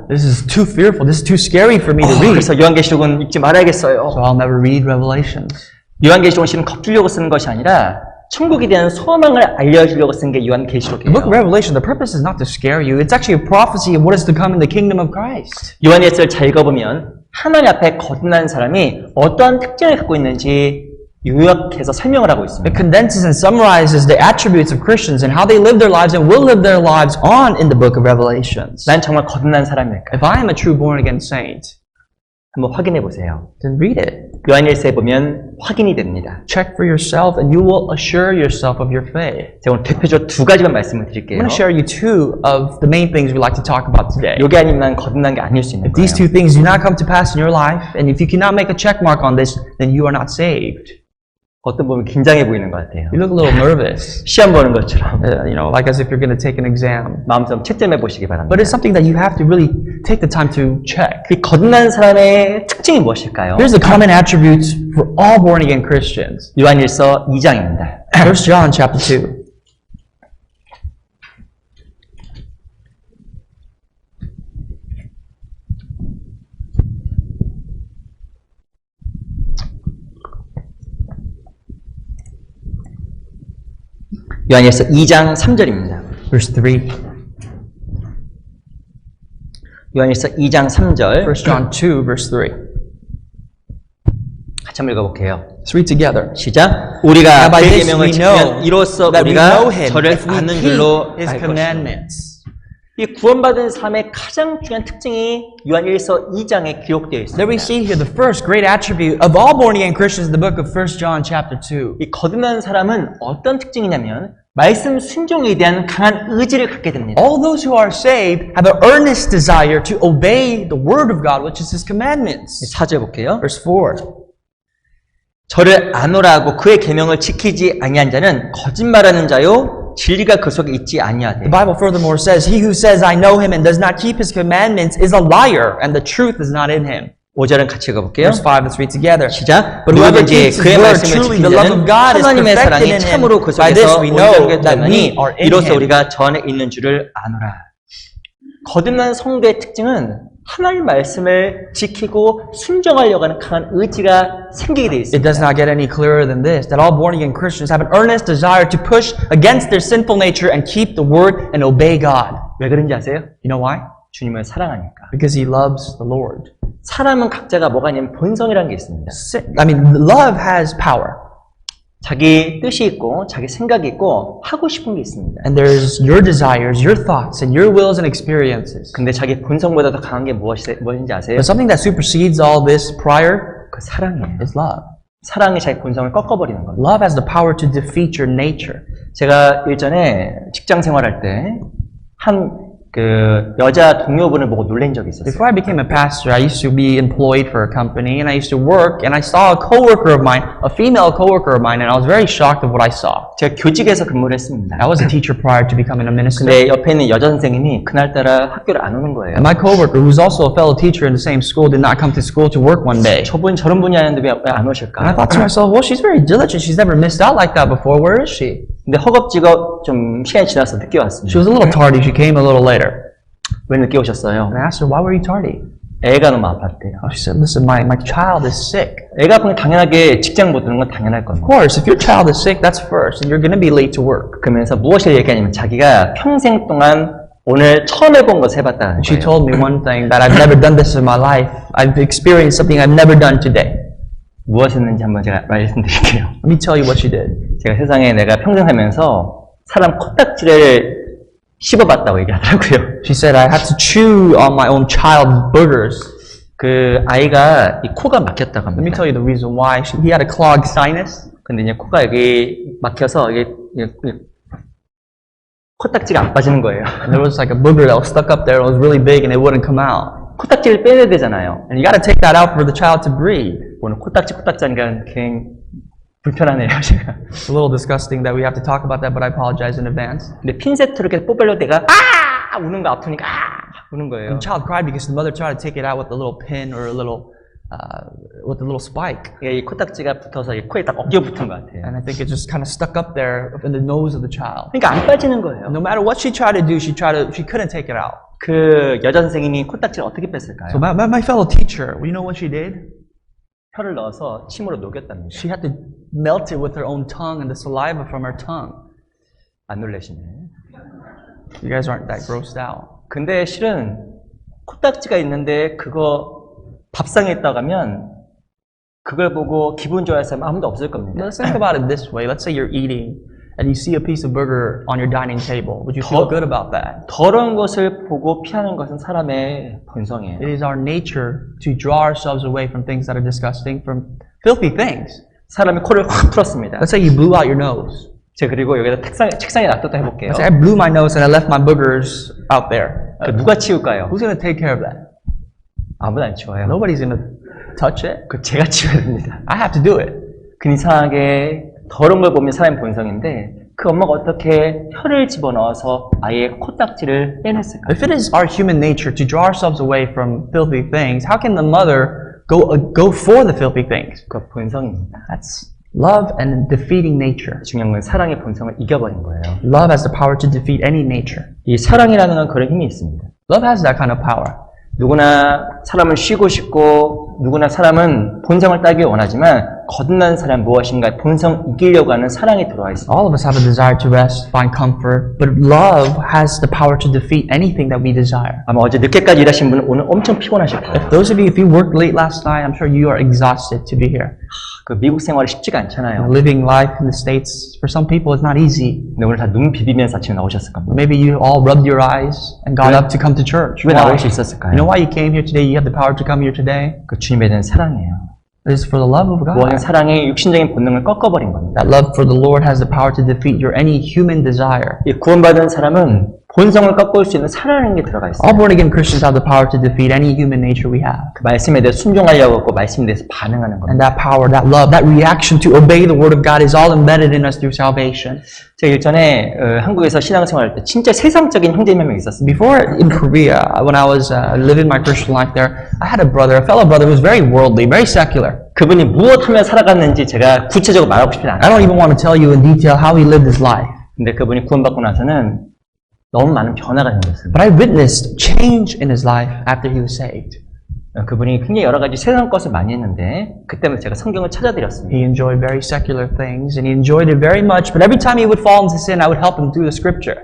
this is too fearful, this is too scary for me to read, 그래서 요한 계시록은 읽지 말아야겠어요. so I'll never read Revelations. 요한 계시록은 실은 겁주려고 쓰는 것이 아니라 천국에 대한 소망을 알려주려고 쓴 게 요한 The 계시록이에요. book of Revelation, the purpose is not to scare you, it's actually a prophecy of what is to come in the kingdom of Christ. 요한 1서를 잘 읽어보면 하나님 앞에 거듭난 사람이 어떠한 특징을 갖고 있는지 요약해서 설명을 하고 It 있습니다. condenses and summarizes the attributes of Christians and how they live their lives and will live their lives on in the book of Revelations. 난 정말 거듭난 사람일까? If I am a true born-again saint, 한번 확인해 보세요. Then read it. 요한일서에 보면 확인이 됩니다. Check for yourself and you will assure yourself of your faith. 제가 오늘 대표적으로 두 가지만 말씀을 I'm 드릴게요. going to share you two of the main things we'd like to talk about today. 요게 아니면 거듭난 게 아닐 수 있는 If these 거예요. two things do not come to pass in your life, and if you cannot make a check mark on this, then you are not saved. 어떤 보면 긴장해 보이는 것 같아요. You look a little nervous, 시험 보는 것처럼 like as if you're going to take an exam. 마음처럼 채점해 보시기 바랍니다. But it's something that you have to really take the time to check. 이 거듭난 사람의 특징이 무엇일까요? Here's the common attributes for all born again Christians. 요한일서 2장입니다. 1 John chapter 2. 요한일서 2장 3절입니다. Verse 3. 요한일서 2장 3절 1 John 2, verse 3. 같이 한번 읽어볼게요. Let's read together. 시작. 우리가 Now by 그의 this 계명을 we 지키면 know 이로써 that we 우리가 know him 저를 if we 아는 keep 줄로 his 알 것이다. commandments. 이 구원받은 삶의 가장 중요한 특징이 요한일서 2장에 기록되어 There we 있습니다. see here the first great attribute of all born again Christians in the book of 1 John chapter 2. 이 거듭난 사람은 어떤 특징이냐면 말씀 순종에 대한 강한 의지를 갖게 됩니다. All those who are saved have an earnest desire to obey the word of God, which is his commandments. 4절 볼게요. Verse 4. 저를 아노라 하고 그의 계명을 지키지 아니한 자는 거짓말하는 자요 진리가 그 속에 있지 아니하되. The Bible furthermore says, He who says, I know him and does not keep his commandments is a liar, and the truth is not in him. 5절은 같이 읽어볼게요. Verse 5, let's read together. 시작. But whoever 누구든지 keeps his 그의 word, 말씀을 truly 지키는 the love of 자는 God is 하나님의 perfected 사랑이 in him. 참으로 그 By this 속에서 we know 온전하게 that we 되나니 are in 이로써 him. 우리가 저 안에 있는 줄을 아노라. 거듭난 성도의 특징은 하나님 말씀을 지키고 순종하려고 하는 강한 의지가 생기게 되어 It 있습니다. does not get any clearer than this, that all born-again Christians have an earnest desire to push against their sinful nature and keep the word and obey God. 왜 그런지 아세요? You know why? 주님을 사랑하니까. Because he loves the Lord. 사람은 각자가 뭐가 있냐면 본성이라는 게 있습니다. Love has power. 자기 뜻이 있고 자기 생각이 있고 하고 싶은 게 있습니다. And there's your desires, your thoughts, and your wills and experiences. 근데 자기 본성보다 더 강한 게 무엇인지 아세요? But something that supersedes all this prior 그 사랑이에요. is love. 사랑이 자기 본성을 꺾어버리는 겁니다. Love has the power to defeat your nature. 제가 일전에 직장 생활할 때 한 그 여자 동료분을 보고 놀란 적이 있었어요. Before I became a pastor, I used to be employed for a company, and I used to work, and I saw a coworker of mine, a female coworker of mine, and I was very shocked of what I saw. 제가 교직에서 근무를 했습니다. I was a teacher prior to becoming a minister. 근데 옆에 있는 여자 선생님이 그날따라 학교를 안 오는 거예요. And my coworker, who's also a fellow teacher in the same school, did not come to school to work one day. 저분 저런 분이 아닌데 왜 안 And I 오실까? thought to myself, well, she's very diligent. She's never missed out like that before. Where is she? 근데 허겁지겁 좀 시간이 지나서 늦게 왔습니다. She was a little tardy. She came a little later. 왜 늦게 오셨어요? And I asked her, why were you tardy? 애가 너무 아팠대요. She said, listen, my child is sick. 애가 아프면 당연하게 직장 못 오는 건 당연할 겁니다. Of course, if your child is sick, that's first, and you're going to be late to work. 그러면서 무엇을 얘기하냐면 자기가 평생 동안 오늘 처음 해본 것을 해봤다는 She 거예요. told me one thing, that I've never done this in my life. I've experienced something I've never done today. 무엇이었는지 한번 제가 말씀드릴게요. Let me tell you what she did. 제가 세상에 내가 평생 살면서 사람 코딱지를 씹어봤다고 얘기하더라고요. She said, I had to chew on my own child's boogers. 그 아이가 이 코가 막혔다고 Let me 합니다. tell you the reason why. He had a clogged sinus. 근데 이제 코가 여기 막혀서 이게 코딱지가 안 빠지는 거예요. And there was like a booger that was stuck up there. It was really big and it wouldn't come out. 코딱지를 빼야 되잖아요. And you got to take that out for the child to breathe. 오늘 코딱지 하니까 굉장히 불편하네요, 제가. It's a little disgusting that we have to talk about that, but I apologize in advance. 근데 핀세트로 이렇게 뽑으려고 내가 우는 거 아프니까 우는 거예요. The child cried because the mother tried to take it out with a little pin or a little, with a little spike. 이 코딱지가 붙어서 이 코에 딱 엉겨 붙은 것 같아요. And I think it just kind of stuck up there in the nose of the child. 그러니까 안 빠지는 거예요. No matter what she tried to do, she couldn't take it out. 그 여자 선생님이 코딱지를 어떻게 뺐을까요? So my fellow teacher, you know what she did? 혀를 넣어서 침으로 녹였답니다. She had to melt it with her own tongue and the saliva from her tongue. 안 놀라시네. You guys aren't that grossed out. 근데 실은 코딱지가 있는데 그거 밥상에 있다고 하면 그걸 보고 기분 좋아할 사람 아무도 없을 겁니다. Let's think about it this way. Let's say you're eating and you see a piece of burger on your dining table, would you feel good about that? 더러운 것을 보고 피하는 것은 사람의 본성이에요. It is our nature to draw ourselves away from things that are disgusting, from filthy things. 사람이 코를 확 풀었습니다. Let's say you blew out your nose. 제가 그리고 여기다 책상에 놔뒀다 해볼게요. Let's say I blew my nose and I left my boogers out there. 누가 치울까요? Who's going to take care of that? 아무도 안 치워요. Nobody's going to touch it. 그 제가 치워야 됩니다. I have to do it. 그 이상하게 더러운 걸 보면 사람의 본성인데 그 엄마가 어떻게 혀를 집어넣어서 아이의 코딱지를 떼냈을까요? If it is our human nature to draw ourselves away from filthy things, how can the mother go for the filthy things? 그 본성입니다. That's love and defeating nature. 중요한 건 사랑의 본성을 이겨버린 거예요. Love has the power to defeat any nature. 이 사랑이라는 건 그런 힘이 있습니다. Love has that kind of power. 누구나 사람을 쉬고 싶고 누구나 사람은 본성을 따기 원하지만 거듭난 사람 무엇인가 본성 이기려고 하는 사랑이 들어와 있습니다. All of us have a desire to rest, find comfort, but love has the power to defeat anything that we desire. 아마 어제 늦게까지 일하신 분은 오늘 엄청 피곤하실 거예요. Those of you, if you worked late last night, I'm sure you are exhausted to be here. 그 미국 생활이 쉽지가 않잖아요. Living life in the States, for some people, is not easy. 근데 오늘 다 눈 비비면서 아침에 나오셨을 겁니다. Maybe you all rubbed your eyes and got up to come to church. 왜 Why? 나올 수 있었을까요? You know why you came here today? You have the power to come here today? 그 주님에 대한 사랑이에요. It is for the love of 무엇인 God. 사랑의 육신적인 본능을 꺾어버린 겁니다. That love for the Lord has the power to defeat your any human desire. 이 구원받은 사람은 본성을 꺾을 수 있는 사랑하는 게 들어가 있어요. All born again Christians have the power to defeat any human nature we have. 그 말씀에 대해 순종하려고 하고 말씀에 대해서 반응하는 겁니다. And that power, that love, that reaction to obey the word of God is all embedded in us through salvation. 제가 일전에 한국에서 신앙생활할 때 진짜 세상적인 형제 몇 명 있었습니다. Before in Korea, when I was living my Christian life there, I had a fellow brother who was very worldly, very secular. 그분이 무엇하며 살아갔는지 제가 구체적으로 말하고 싶지 않아요. I don't even want to tell you in detail how he lived his life. 근데 그분이 구원받고 나서는 너무 많은 변화가 생겼어요. But I witnessed change in his life after he was saved. 그분이 굉장히 여러 가지 세상 것을 많이 했는데 그때부터 제가 성경을 찾아드렸습니다. He enjoyed very secular things and he enjoyed it very much, but every time he would fall into sin, I would help him through the scripture.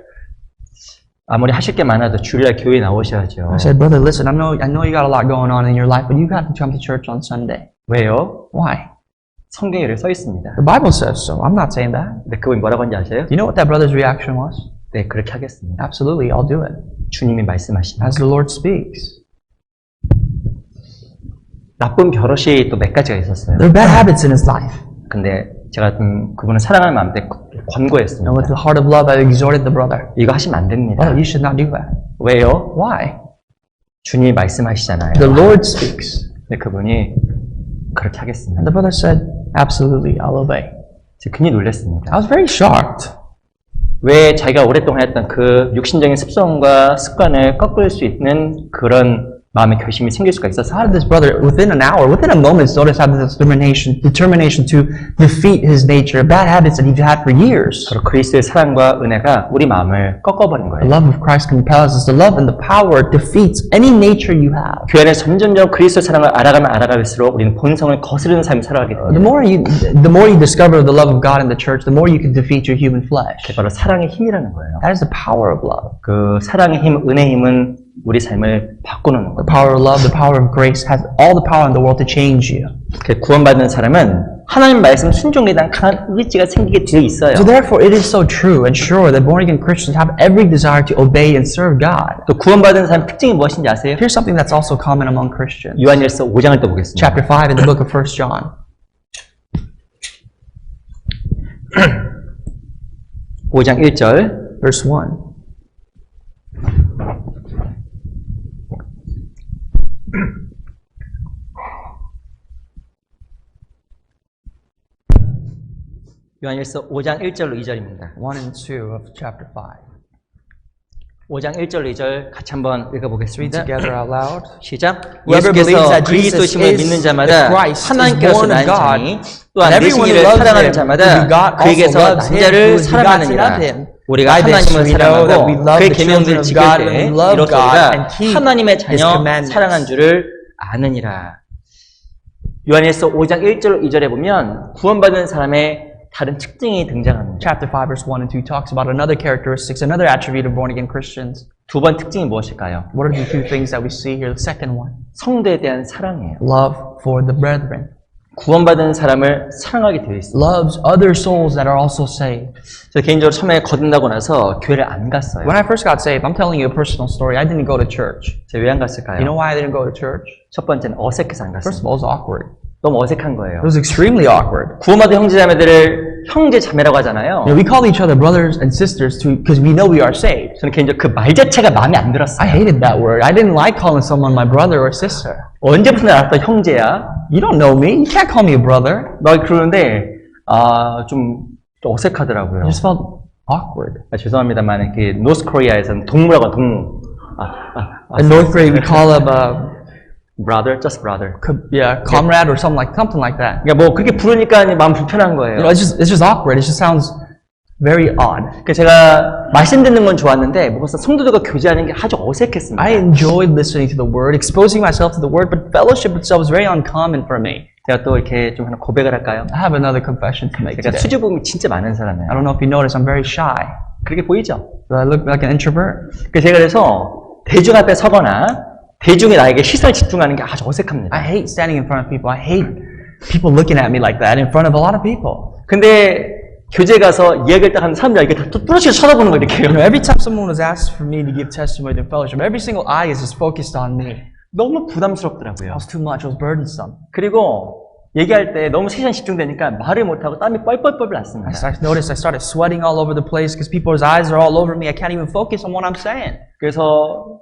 아무리 하실 게 많아도 주일날 교회에 나오셔야죠. I said, brother, listen, I know you got a lot going on in your life, but you have to come to church on Sunday. 왜요? Why? 성경에 이렇게 써 있습니다. The Bible says so. I'm not saying that. 근데 그분이 뭐라고 하는지 아세요? Do you know what that brother's reaction was? 네, 그렇게 하겠습니다. Absolutely, I'll do it. 주님이 말씀하시니까. As the Lord speaks. 나쁜 버릇이 또 몇 가지가 있었어요. There are bad habits in his life. 근데 제가 그분을 사랑하는 마음에 권고했습니다. And with the heart of love, I exhorted the brother. 이거 하시면 안 됩니다. Brother, you should not do that. 왜요? Why? 주님이 말씀하시잖아요. The Lord speaks. 근데 그분이 그렇게 하겠습니다. And the brother said, absolutely, I'll obey. 제가 굉장히 놀랐습니다. I was very shocked. 왜 자기가 오랫동안 했던 그 육신적인 습성과 습관을 꺾을 수 있는 그런 마음의 결심이 생길 수가 있었어요. How did this brother, within an hour, within a moment's notice, have this determination to defeat his nature, bad habits that he'd had for years? 바로 그리스도의 사랑과 은혜가 우리 마음을 꺾어버린 The 거예요. love of Christ compels us. The love and the power defeats any nature you have. 교회 안에 점점점 그리스도 사랑을 알아가면 알아갈수록 우리는 본성을 거스르는 삶을 살아가게 The 됩니다. more you discover the love of God in the church, the more you can defeat your human flesh. 그게 바로 사랑의 힘이라는 거예요. That is the power of love. 그 사랑의 힘, 은혜의 힘은 우리 삶을 바꾸는 거예요. The power of love, the power of grace has all the power in the world to change you. 그 구원받는 사람은 하나님 말씀 순종에 대한 강한 의지가 생기게 되어 있어요. So therefore, it is so true and sure that born-again Christians have every desire to obey and serve God. 또 구원받은 사람 특징이 무엇인지 아세요? Here's something that's also common among Christians. 요한일서 5장을 또 보겠습니다. Chapter 5 in the book of 1 John. 5장 1절 Verse 1. 요한일서 5장 1절로 2절입니다. 1 and 2 of chapter 5. 5장 1절로 2절 같이 한번 Read 읽어보겠습니다. together out loud. 시작. Whoever believes 예수께서 that Jesus 그리스도심을 is 믿는 the 자마다 Christ 하나님께로서 is born 난 of God, 자니 또한 and 내신 everyone who 이를 loves 사랑하는 him, 자마다 who God also 그에게서 loves him, 난 자를 who is begotten 사랑하느니라. of him. 우리가 By this 하나님을 we know that we 사랑하고 love 그의 the 계명들을 children of 지킬 God 때 and we love 이로써 God 우리가 and keep 하나님의 His 자녀 commandments. 사랑한 줄을 아느니라. 요한일서 5장 1절 2절에 보면 구원받은 사람의 다른 특징이 등장합니다. Chapter 5 verse 1 and 2 talks about another characteristics, another attribute of born-again Christians. 두 번 특징이 무엇일까요? What are the two things that we see here? The second one, 성도에 대한 사랑이에요. love for the brethren. 구원받은 사람을 사랑하게 되어 있습니다. loves other souls that are also saved. 저 개인적으로 처음에 거듭나고 나서 교회를 안 갔어요. When I first got saved, I'm telling you a personal story. I didn't go to church. 제가 왜 안 갔을까요? You know why I didn't go to church? 첫 번째는 어색해서 안 First 갔어요. of all, it was awkward. 너무 어색한 거예요. It was extremely awkward. 구원받은 형제자매들을 형제자매라고 하잖아요. We call each other brothers and sisters because we know we are saved. 저는 개인적으로 그 말 자체가 마음에 안 I 들었어요. hated that word. I didn't like calling someone my brother or sister. 언제부터 알았던 형제야? You don't know me. You can't call me a brother. 막 그러는데 좀 어색하더라고요. I just felt awkward. 죄송합니다만 이렇게 노스코리아에서는 동무라고 동무. In North Korea, we call them brother, just brother. comrade or something like that. 그러니까 뭐 그렇게 부르니까 마음 불편한 You 거예요. know, it's just awkward. It just sounds very odd. 그러니까 제가 말씀 듣는 건 좋았는데 무엇보다 성도들과 교제하는 게 아주 어색했습니다. I enjoyed listening to the word, exposing myself to the word, but fellowship itself was very uncommon for me. 제가 또 이렇게 좀 하나 고백을 할까요? I have another confession to make 제가 today. 수줍음이 진짜 많은 사람이에요. I don't know if you notice, I'm very shy. 그렇게 보이죠? Do I look like an introvert? 제가 그래서 대중 앞에 서거나 대중이 나에게 시선을 집중하는 게 아주 어색합니다. I hate standing in front of people. I hate people looking at me like that in front of a lot of people. 근데 교제 가서 이야기를 딱 하는 사람들이 이렇게 다 뚜렷이 쳐다보는 거 이렇게 You know, every time someone was asked for me to give testimony in fellowship, every single eye is just focused on me. 너무 It 부담스럽더라고요. was too much. It was burdensome. 그리고 얘기할 때 너무 시선 집중되니까 말을 못하고 땀이 뻘뻘뻘 났습니다. I noticed I started sweating all over the place because people's eyes are all over me. I can't even focus on what I'm saying. 그래서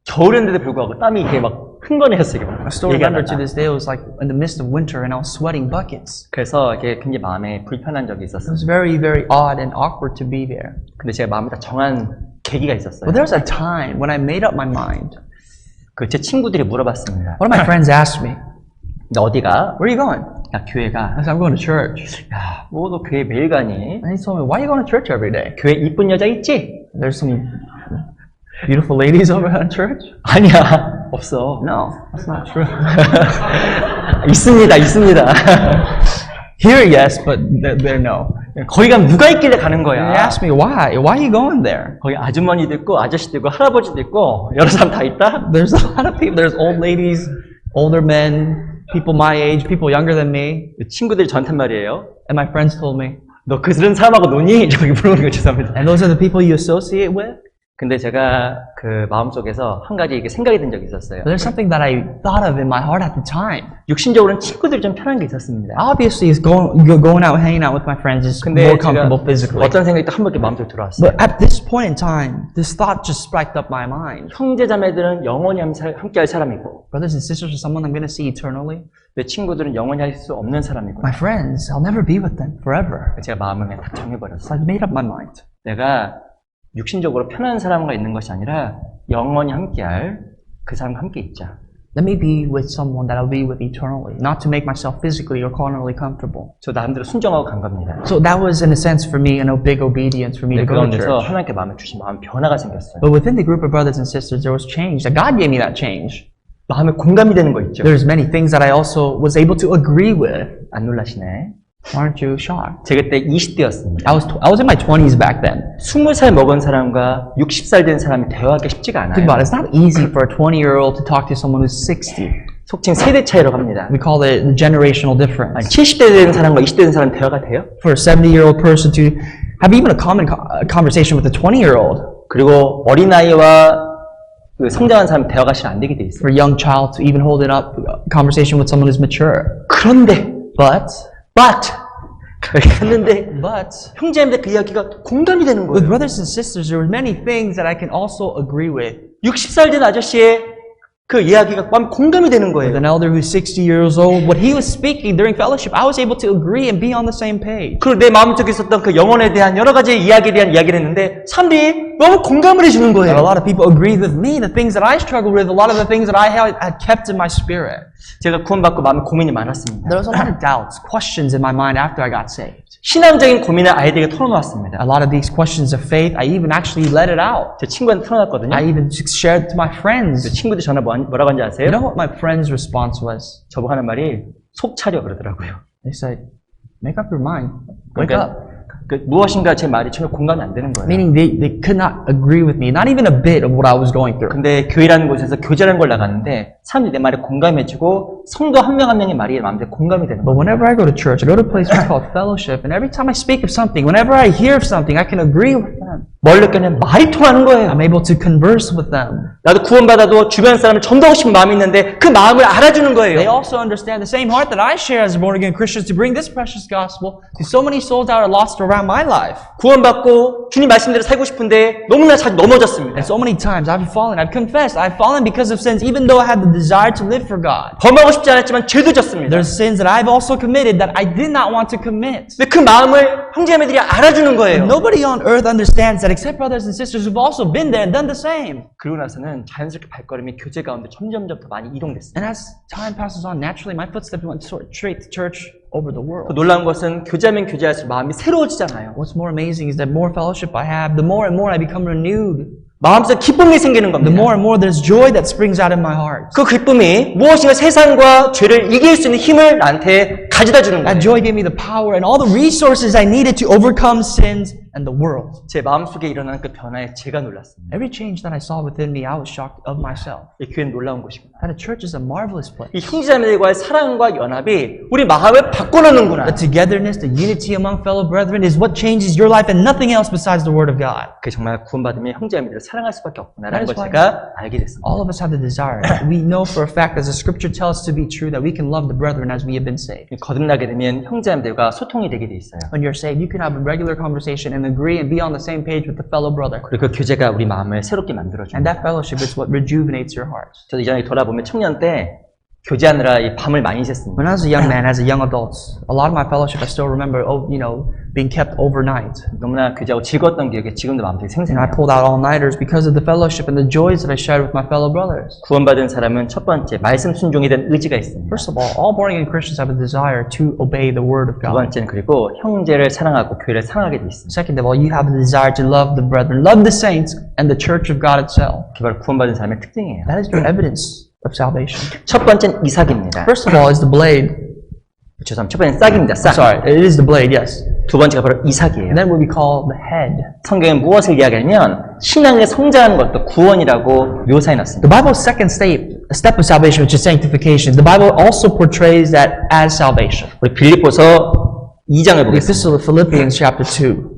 겨울인데도 불구하고 땀이 이렇게 막 흥건해졌어요. I still remember to this day, it was like in the midst of winter and I was sweating buckets. 그래서 이게 굉장히 마음에 불편한 적이 It 있었어요. was very, very odd and awkward to be there. 근데 제가 마음에 다 정한 계기가 있었어요. But there was a time when I made up my mind. 제 친구들이 물어봤습니다. One of my friends asked me, 너 어디가? where are you going? 야, 교회가. I said, I'm going to church. 야, 뭐 너 교회 매일 가니? And he told me, why are you going to church every day? 교회 이쁜 여자 있지? There's some beautiful ladies over at church? 아니야, 없어. No, that's not true. 있습니다, 있습니다. Here, yes, but there, no. 거기 가면 누가 있길래 가는 And 거야? he asked me, why? Why are you going there? 거기 아주머니도 있고, 아저씨도 있고, 할아버지도 있고, 여러 사람 다 있다? There's a lot of people. There's old ladies, older men, people my age, people younger than me. 친구들이 저한테 말이에요. And my friends told me, 너 그런 사람하고 노니? 저기 물어보는 거 죄송합니다. and those are the people you associate with? 근데 제가 그 마음속에서 한 가지 이게 생각이 든 적이 있었어요. There's something that I thought of in my heart at the time. 육신적으로는 친구들이 좀 편한 게 있었습니다. Obviously, is going out, hanging out with my friends is 근데 more 제가 comfortable physically. 어떤 생각이 또 한 번 마음속에 들어왔어요. But at this point in time, this thought just spiked up my mind. 형제자매들은 영원히 함께 할 사람이고 Brothers and sisters are someone I'm going to see eternally. 내 친구들은 영원히 할 수 없는 사람이고 My friends, I'll never be with them forever. 제가 마음을 그냥 딱 So 정해버렸어요. I made up my mind. 내가 육신적으로 편한 사람과 있는 것이 아니라 영원히 함께할 그 사람과 함께 있자. Let me be with someone that I'll be with eternally, not to make myself physically or carnally comfortable. 저 나름대로 순종하고 간 겁니다. So that was, in a sense, for me, a big obedience for me 네, to 그 go to 가운데서 church. 하나님께 마음을 주신 마음 변화가 생겼어요. But within the group of brothers and sisters, there was change. That God gave me that change. 마음에 공감이 되는 거 있죠. There's many things that I also was able to agree with. 안 놀라시네. Aren't you shocked? 제가 그때 20대였습니다. I was in my 20s back then. 20살 먹은 사람과 60살 된 사람이 대화하기 쉽지가 Think 않아요. about it. It's not easy for a 20-year-old to talk to someone who's 60. 속칭 세대 차이라고 합니다. We call it the generational 아니, difference. 70대 된 사람과 20대 된 사람 대화가 돼요? For a 70-year-old person to have even a common conversation with a 20-year-old. 그리고 어린아이와 그 성장한 사람 대화가 잘 안 되게 돼 있어요. For a young child to even hold it up, conversation with someone who's mature. 그런데 But 거기 갔는데 형제님들 그 이야기가 공감이 되는 with 거예요. brothers and sisters, there were many things that I can also agree with. 60살 된 아저씨의 그 이야기가 공감이 되는 With 거예요. an elder who's 60 years old, what he was speaking during fellowship, I was able to agree and be on the same page. 그리고 내 마음속에 있었던 그 영혼에 대한 여러 가지 이야기에 대한 이야기를 했는데 사람들이 너무 공감을 해주는 And a 거예요. lot of people agreed with me, the things that I struggled with, a lot of the things that I had kept in my spirit. 제가 구원받고 마음에 고민이 많았습니다. There was a lot of doubts, questions in my mind after I got saved. 신앙적인 고민을 아이들에게 털어놓았습니다. A lot of these questions of faith, I even actually let it out. 제 친구한테 털어놨거든요. I even shared to my friends. 친구들 전화 뭐라고 한지 아세요? You know what my friend's response was? 저보고 하는 말이 속 차려 그러더라고요. They said, make up your mind. Wake 그러니까 up. 그 무엇인가 제 말이 전혀 공감이 안 되는 거예요. Meaning they could not agree with me, not even a bit of what I was going through. 근데 교회라는 곳에서 교제라는 걸 나갔는데 사람들이 내 말에 공감해주고 성도 한 명 한 명의 말이 마음에 공감이 되는 But 거예요. whenever I go to church, I go to a place called fellowship, and every time I speak of something, whenever I hear of something, I can agree with them. 뭘 느꼈냐면 말이 통하는 거예요. I'm able to converse with them. 나도 구원받아도 주변 사람을 전도하고 싶은 마음이 있는데 그 마음을 알아주는 They 거예요. also understand the same heart that I share as born-again Christians to bring this precious gospel to so many souls that are lost around my life. 구원받고 주님 말씀대로 살고 싶은데 너무나 자주 넘어졌습니다. And so many times I've fallen, I've confessed, I've fallen because of sins, even though I had the desire to live for God. 범하고 싶지 않았지만 죄도 졌습니다. There's sins that I've also committed that I did not want to commit. 근데 그 마음을 형제자매들이 알아주는 거예요. Nobody on earth understands that except brothers and sisters who've also been there and done the same. 그러고 나서는 자연스럽게 발걸음이 교제 가운데 점점점 더 많이 이동됐어요. And as time passes on, naturally my footsteps went straight to church over the world. 더 놀라운 것은 교제하면 교제할수록 마음이 새로워지잖아요. What's more amazing is that more fellowship I have, the more and more I become renewed. 마음속에 기쁨이 생기는 The 겁니다. more and more there's joy that springs out of my heart. 그 기쁨이 무엇인가 세상과 죄를 이길 수 있는 힘을 나한테 가져다 주는 That 거예요. joy gave me the power and all the resources I needed to overcome sins and the world. 제 마음속에 일어나는 그 변화에 제가 놀랐습니다. Every change that I saw within me, I was shocked of myself. 이 교회는 놀라운 곳이구나. That a church is a marvelous place. 이 형제자매들과의 사랑과 연합이 우리 마음을 바꿔놓는구나. The togetherness, the unity among fellow brethren is what changes your life and nothing else besides the Word of God. 그게 정말 구원받으면 형제자매들을 사랑할 수밖에 없구나라는 That is 걸 why- 제가 알게 됐습니다. All of us have the desire. We know for a fact, as the Scripture tells us to be true, that we can love the brethren as we have been saved. 거듭나게 되면 형제자매들과 소통이 되게 돼 있어요. When you're saved, you can have a regular conversation and agree and be on the same page with the fellow brother. 그리고 그 교제가 우리 마음을 새롭게 And 만들어줍니다. that fellowship is what rejuvenates your heart. 저도 이전에 돌아보면 청년 때 교제하느라 이 밤을 많이 샜습니다. When I was a young man, as a young adult, a lot of my fellowship I still remember, being kept overnight. 너무나 교제하고 즐거웠던 기억이 지금도 마음속에 And I 생생해요. pulled out all-nighters because of the fellowship and the joys that I shared with my fellow brothers. 구원받은 사람은 첫 번째 말씀 순종에 대한 의지가 있습니다. First of all born-again Christians have a desire to obey the Word of 두 God. 번째는 그리고 형제를 사랑하고 교회를 사랑하게 돼 있습니다. Second of all, you have a desire to love the brethren, love the saints, and the church of God itself. 그게 바로 구원받은 사람의 특징이에요. That is your evidence of salvation. 첫 번째는 이삭입니다. First of all is the blade. 죄송합니다. 첫 번째는 싹입니다. 싹. Sorry, it is the blade, yes. 두 번째가 바로 이삭이에요. And then what we call the head. 성경에 무엇을 이야기하냐면 신앙의 성장하는 것도 구원이라고 묘사해 놨습니다. The Bible's second step of salvation, which is sanctification. The Bible also portrays that as salvation. 우리 빌립보서 2장을 The 보겠습니다. Epistle of Philippians, chapter 2.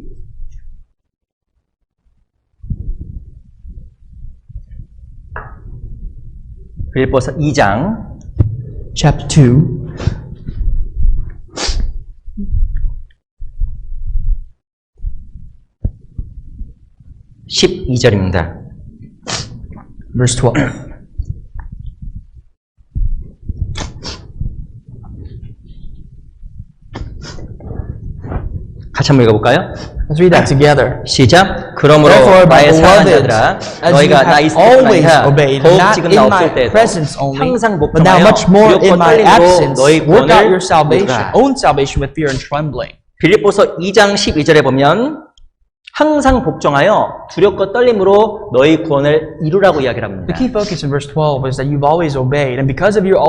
빌립보서 2장 Chapter 2. 12절입니다. Verse 12. 같이 한번 읽어볼까요? Let's read that together. 시작. 그러므로 Therefore, my 나의 사랑하는 beloved, 자들아 as you 너희가 나 have 있을 때뿐 always 아니라 obeyed, 더욱 not 지금 in 나 my 없을 때에도 presence only, 항상 but now 복종하여 much more in 두렵고 my 떨림으로 absence, 너희 work out your 구원을 salvation, 이루라. own salvation with fear and trembling. 빌립보서 2장 12절에 보면 항상 복종하여 두렵고 떨림으로 너희 구원을 이루라고 이야기를 합니다. The key focus in verse 12 is that you've always obeyed, and because of your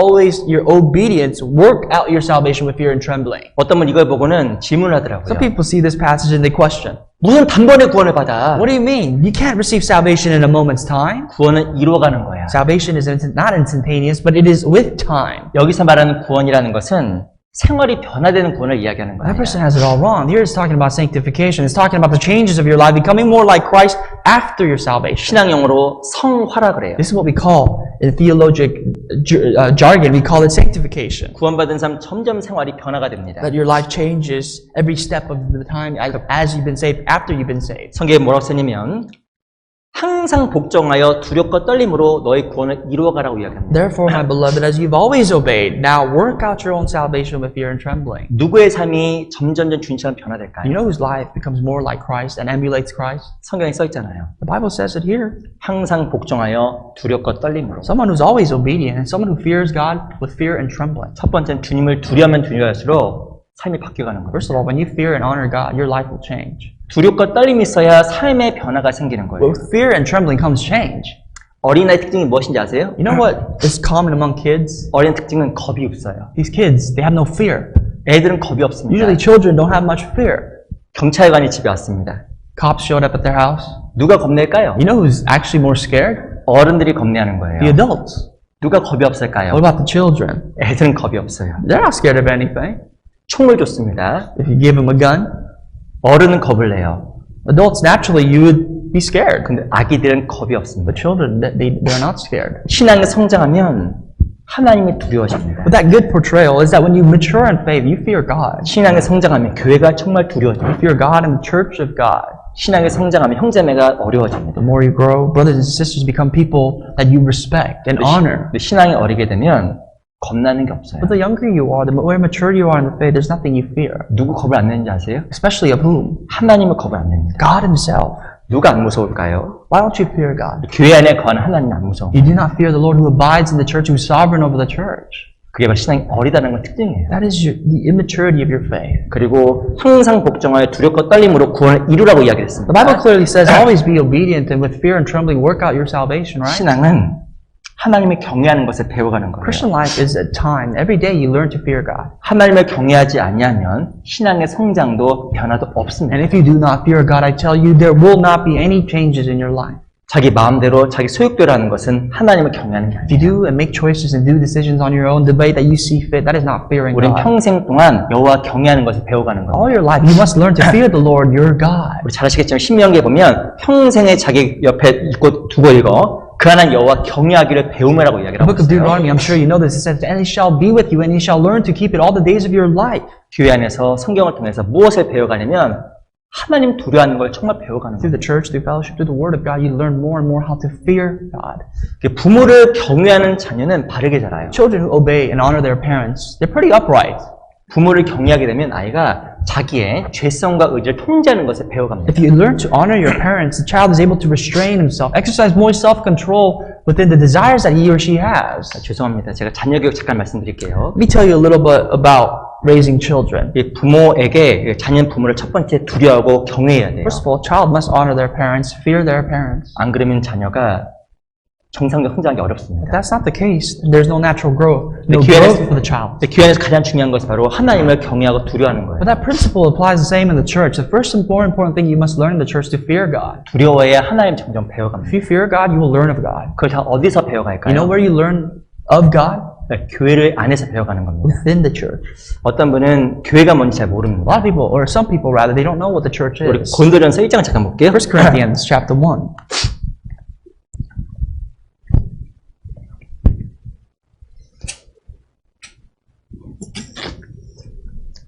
obedience, work out your salvation with fear and trembling. 어떤 분 이걸 보고는 질문을 하더라고요. Some people see this passage and they question, 무슨 단번에 구원을 받아? what do you mean? You can't receive salvation in a moment's time. 구원은 이루어가는 거야. Salvation is not instantaneous, but it is with time. 여기서 말하는 구원이라는 것은 생활이 변화되는 구원을 이야기하는 That 거예요. person has it all wrong. Here it's talking about sanctification. It's talking about the changes of your life, becoming more like Christ after your salvation. 신앙 용어로 성화라 그래요. This is what we call, in theologic jargon, we call it sanctification. 구원받은 사람 점점 생활이 변화가 됩니다. That your life changes every step of the time as you've been saved, after you've been saved. 성경에 뭐라고 쓰냐면 항상 복종하여 두렵고 떨림으로 너희 구원을 이루어가라고 이야기합니다. Therefore, my beloved, as you've always obeyed, now work out your own salvation with fear and trembling. 누구의 삶이 점점점 주님처럼 변화될까요? You know whose life becomes more like Christ and emulates Christ? 성경에 써 있잖아요. The Bible says it here. 항상 복종하여 두렵고 떨림으로. Someone who's always obedient and someone who fears God with fear and trembling. 첫 번째는 주님을 두려우면 두려울수록 삶이 바뀌어가는 거예요. First of all, when you fear and honor God, your life will change. 두렵고 떨림이 있어야 삶의 변화가 생기는 거예요. With fear and trembling comes change. 어린아이 특징이 무엇인지 아세요? You know what is common among kids? 어린 특징은 겁이 없어요. These kids, they have no fear. 애들은 겁이 없습니다. Usually children don't have much fear. 경찰관이 집에 왔습니다. Cops showed up at their house. 누가 겁낼까요? You know who's actually more scared? 어른들이 겁내하는 거예요. The adults. 누가 겁이 없을까요? What about the children? 애들은 겁이 없어요. They're not scared of anything. 총을 줬습니다. If you give them a gun, 어른은 겁을 내요. adults, naturally, you would be scared. 근데 아기들은 겁이 없습니다. But children, they're not scared. 신앙이 성장하면 하나님이 두려워집니다. But that good portrayal is that when you mature in faith, you fear God. 신앙이 성장하면 교회가 정말 두려워집니다. You fear God and the church of God. 신앙이 성장하면 형제매가 어려워집니다. The more you grow, brothers and sisters become people that you respect and honor. 근데 신앙이 어리게 되면 겁나는 게 없어요. But the younger you are, the more mature you are in the faith, there's nothing you fear. 누구 겁을 안 내는지 아세요? Especially of whom? 하나님을 겁을 안 냅니다. God himself. 누가 안 무서울까요? Why don't you fear God? 교회 안에 거하는 하나님 안 무서워. You do not fear the Lord who abides in the church, who is sovereign over the church. 그게 바로 신앙이 어리다는 건 특징이에요. That is the immaturity of your faith. 그리고 항상 복종하여 두렵고 떨림으로 구원을 이루라고 The 이야기했습니다. Bible clearly says, always be obedient and with fear and trembling work out your salvation, right? 신앙은 하나님을 경외하는 것을 배워가는 거예요. Christian life is a time. Every day you learn to fear God. 하나님을 경외하지 아니하면 신앙의 성장도 변화도 없습니다. And if you do not fear God, I tell you, there will not be any changes in your life. 자기 마음대로 자기 소욕대로 하는 것은 하나님을 경외하는 게 If you 아니에요. do and make choices and do decisions on your own, the way that you see fit, that is not fearing 우린 God. 평생 동안 여호와 경외하는 것을 배워가는 거예요. All your life, you must learn to fear the Lord your God. 우리 잘 아시겠지만 신명기에 보면 평생에 자기 옆에 두고 읽어 그 하나님 여호와 경외하기를 배우매라고 이야기를 The 하고 book of Deuteronomy, 있어요. I'm sure you know this, it says, and it shall be with you, and you shall learn to keep it all the days of your life. 교회 안에서 성경을 통해서 무엇을 배워가냐면 하나님 두려워하는 걸 정말 배워가는 Through 거예요. the church, through fellowship, through the Word of God, you learn more and more how to fear God. 부모를 경외하는 자녀는 바르게 자라요. Children who obey and honor their parents, they're pretty upright. 부모를 경외하게 되면 아이가 자기의 죄성과 의지를 통제하는 것을 배워갑니다. If you learn to honor your parents, the child is able to restrain himself, exercise more self-control within the desires that he or she has. 죄송합니다. 제가 자녀 교육 잠깐 말씀드릴게요. Let me tell you a little bit about raising children. 이 부모에게 자녀는 부모를 첫 번째 두려워하고 경외해야 돼요. First of all, a child must honor their parents, fear their parents. 안 그러면 자녀가 정상적으로 성장하기 어렵습니다. If that's not the case, then there's no natural growth, no The key is- growth for the child. 교회 안에서 가장 중요한 것은 바로 하나님을 경외하고 두려워하는 거예요. But that principle applies the same in the church. The first and more important thing you must learn in the church to fear God. 두려워해야 하나님 점점 If 배워갑니다. you fear God, you will learn of God. 그걸 다 어디서 배워갈까요? You know where you learn of God? 네, 교회를 안에서 배워가는 겁니다. Within the church. 어떤 분은 교회가 뭔지 잘 A 모릅니다. lot of people, or some people rather, they don't know what the church 우리 is. 고린도전서 1장 잠깐 볼게요. 1 Corinthians chapter 1.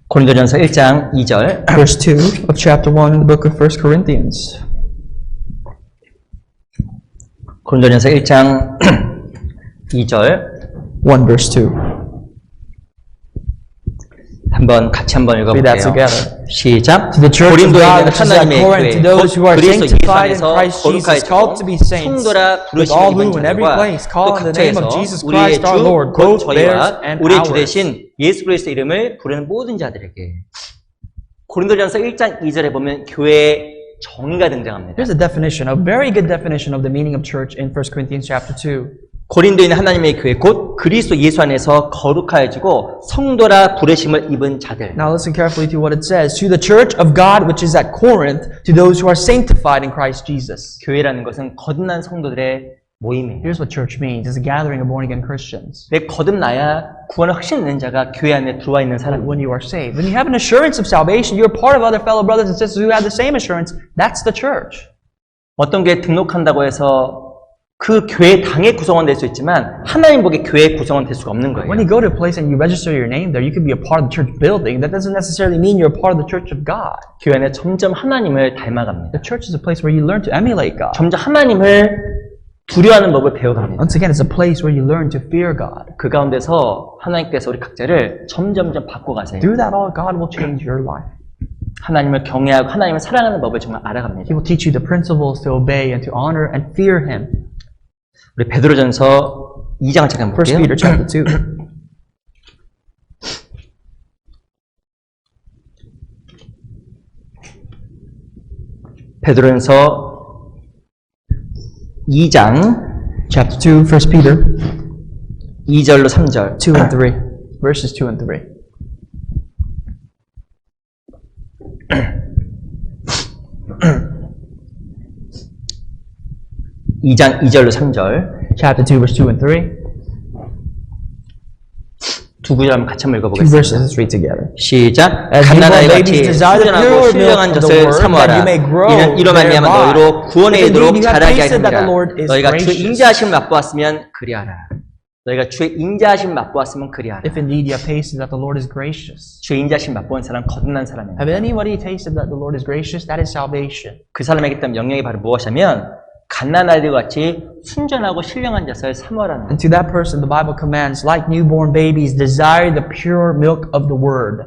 고린도전서 1장 2절. Verse 2 of chapter 1 in the book of 1 Corinthians. 고린도전서 1장 2절. 1 verse 2. 같이 한번 Read that 읽어볼게요. together. 시작. To the church of 고린도에 God 있는 which is at 하나님의 Corinth, to 교회 those who are 그리스도 예수 sanctified in 안에서 Christ Jesus, 거룩하여지고 called to be saints, 성도라 with 부르심을 all 입은 who in every 자들과 place 또 call on the name of 각처에서 Jesus 우리의 Christ our Lord, 주 곧 both theirs 저희와 and 우리의 주 ours. 대신 예수 그리스도 이름을 부르는 모든 자들에게. 고린도전서 1장 2절에 보면 교회의 정의가 등장합니다. Here's a definition, a very good definition of the meaning of church in 1 Corinthians chapter 2. 고린도에 있는 하나님의 교회 곧 그리스도 예수 안에서 거룩하여지고 성도라 부르심을 입은 자들. Now listen carefully to what it says. To the church of God which is at Corinth, to those who are sanctified in Christ Jesus. 교회라는 것은 거듭난 성도들의 모임이에요. Here's what church means. It's a gathering of born-again Christians. 내 거듭나야 구원을 확신 있는 자가 교회 안에 들어와 있는 사람. When you are saved. When you have an assurance of salvation, you're part of other fellow brothers and sisters who have the same assurance. That's the church. 어떤 교회에 등록한다고 해서 그 교회 당의 구성원 될 수 있지만 하나님 보기에 교회의 구성원 될 수가 없는 거예요. When you go to a place and you register your name there, you could be a part of the church building. That doesn't necessarily mean you're a part of the church of God. 교회 안에 점점 하나님을 닮아갑니다. The church is a place where you learn to emulate God. 점점 하나님을 두려워하는 법을 배워갑니다. Once again, it's a place where you learn to fear God. 그 가운데서 하나님께서 우리 각자를 점점점 바꿔가세요. Through that all, God will change your life. 하나님을 경외하고 하나님을 사랑하는 법을 정말 알아갑니다. He will teach you the principles to obey and to honor and fear Him. 우리 베드로전서 2장을 잠깐 1 볼게요. Peter chapter 2. 베드로전서 2장 Chapter 2, 1 Peter 2절로 3절. 2 and 3. Verses 2 and 3. 2장 2절로 3절 chapter 2, verse 2 and 3. 두 구절 한번 같이 한번 Two 읽어보겠습니다. verses, let's read together. 시작. As newborn 갓난아이 같이 babies desire the 순전하고 pure 신령한 milk of the 젖을 word, 사모하라. that you may grow 이로 말미암아 thereby. 너희로 구원에 If indeed 이르도록 you have 자라게 tasted that the 하리라. Lord is 너희가 주의 gracious. 인자하심을 맛보았으면 그리하라. 너희가 주의 인자하심을 맛보았으면 그리하라. If indeed you have tasted that the Lord is gracious. 주의 인자하심 맛보은 사람 거듭난 사람입니다. Have anybody tasted that the Lord is gracious? That is salvation. 그 사람에게 있던 명령이 바로 무엇이냐면 갓난아이들과 같이 순전하고 신령한 젖을 사모하라는 And to that person, the Bible commands, like newborn babies, desire the pure milk of the word.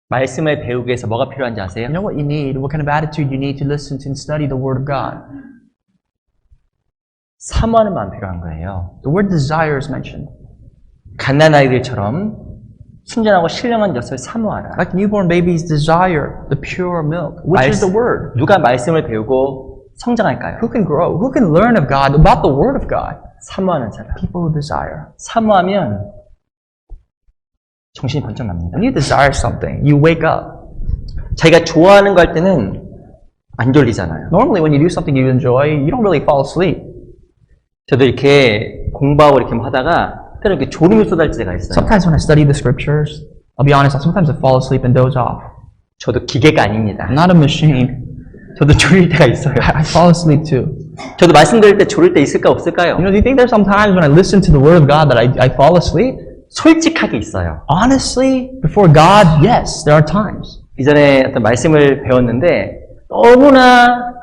말씀을 배우기 위해서 뭐가 필요한지 아세요? You know what you need? What kind of attitude you need to listen to and study the word of God? 사모하는 마음 필요한 거예요. The word desire is mentioned. 갓난아이들처럼 순전하고 신령한 젖을 사모하라. Like newborn babies desire the pure milk, which is the word. 누가 말씀을 배우고 성장할까요? Who can grow? Who can learn of God, about the word of God? 사모하는 사람. People who desire. 사모하면 정신이 번쩍 납니다. When you desire something, you wake up. 자기가 좋아하는 거 할 때는 안 졸리잖아요. Normally when you do something you enjoy, you don't really fall asleep. 저도 이렇게 공부하고 이렇게 하다가 때로 이렇게 졸음이 쏟아질 때가 있어요. Sometimes when I study the scriptures, I'll be honest, sometimes I fall asleep and doze off. 저도 기계가 아닙니다. I'm not a machine. 저도 졸릴 때가 있어요. I fall asleep too. 저도 말씀 들을 때 졸릴 때 있을까 없을까요? You know, do you think there's some times when I listen to the word of God that I fall asleep? 솔직하게 있어요. Honestly, before God, yes, there are times. 이전에 어떤 말씀을 배웠는데 너무나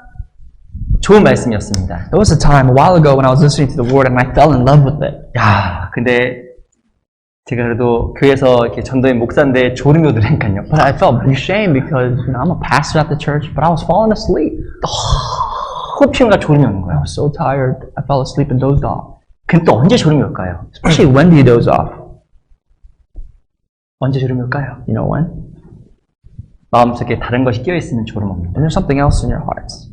좋은 말씀이었습니다. There was a time a while ago when I was listening to the word and I fell in love with it. 야, 근데 제가 그래도 교회에서 이렇게 전도의 목사인데 졸음이 오더라니까요. But I felt ashamed because I'm a pastor at the church, but I was falling asleep. 코피움과 졸음이 오는 I 거예요. was so tired, I fell asleep and dozed off. 근데 또 언제 졸음이 올까요? Especially when do you doze off? 언제 졸음이 올까요? You know when? 마음속에 다른 것이 끼어있으면 졸음 옵니다. When there's something else in your hearts.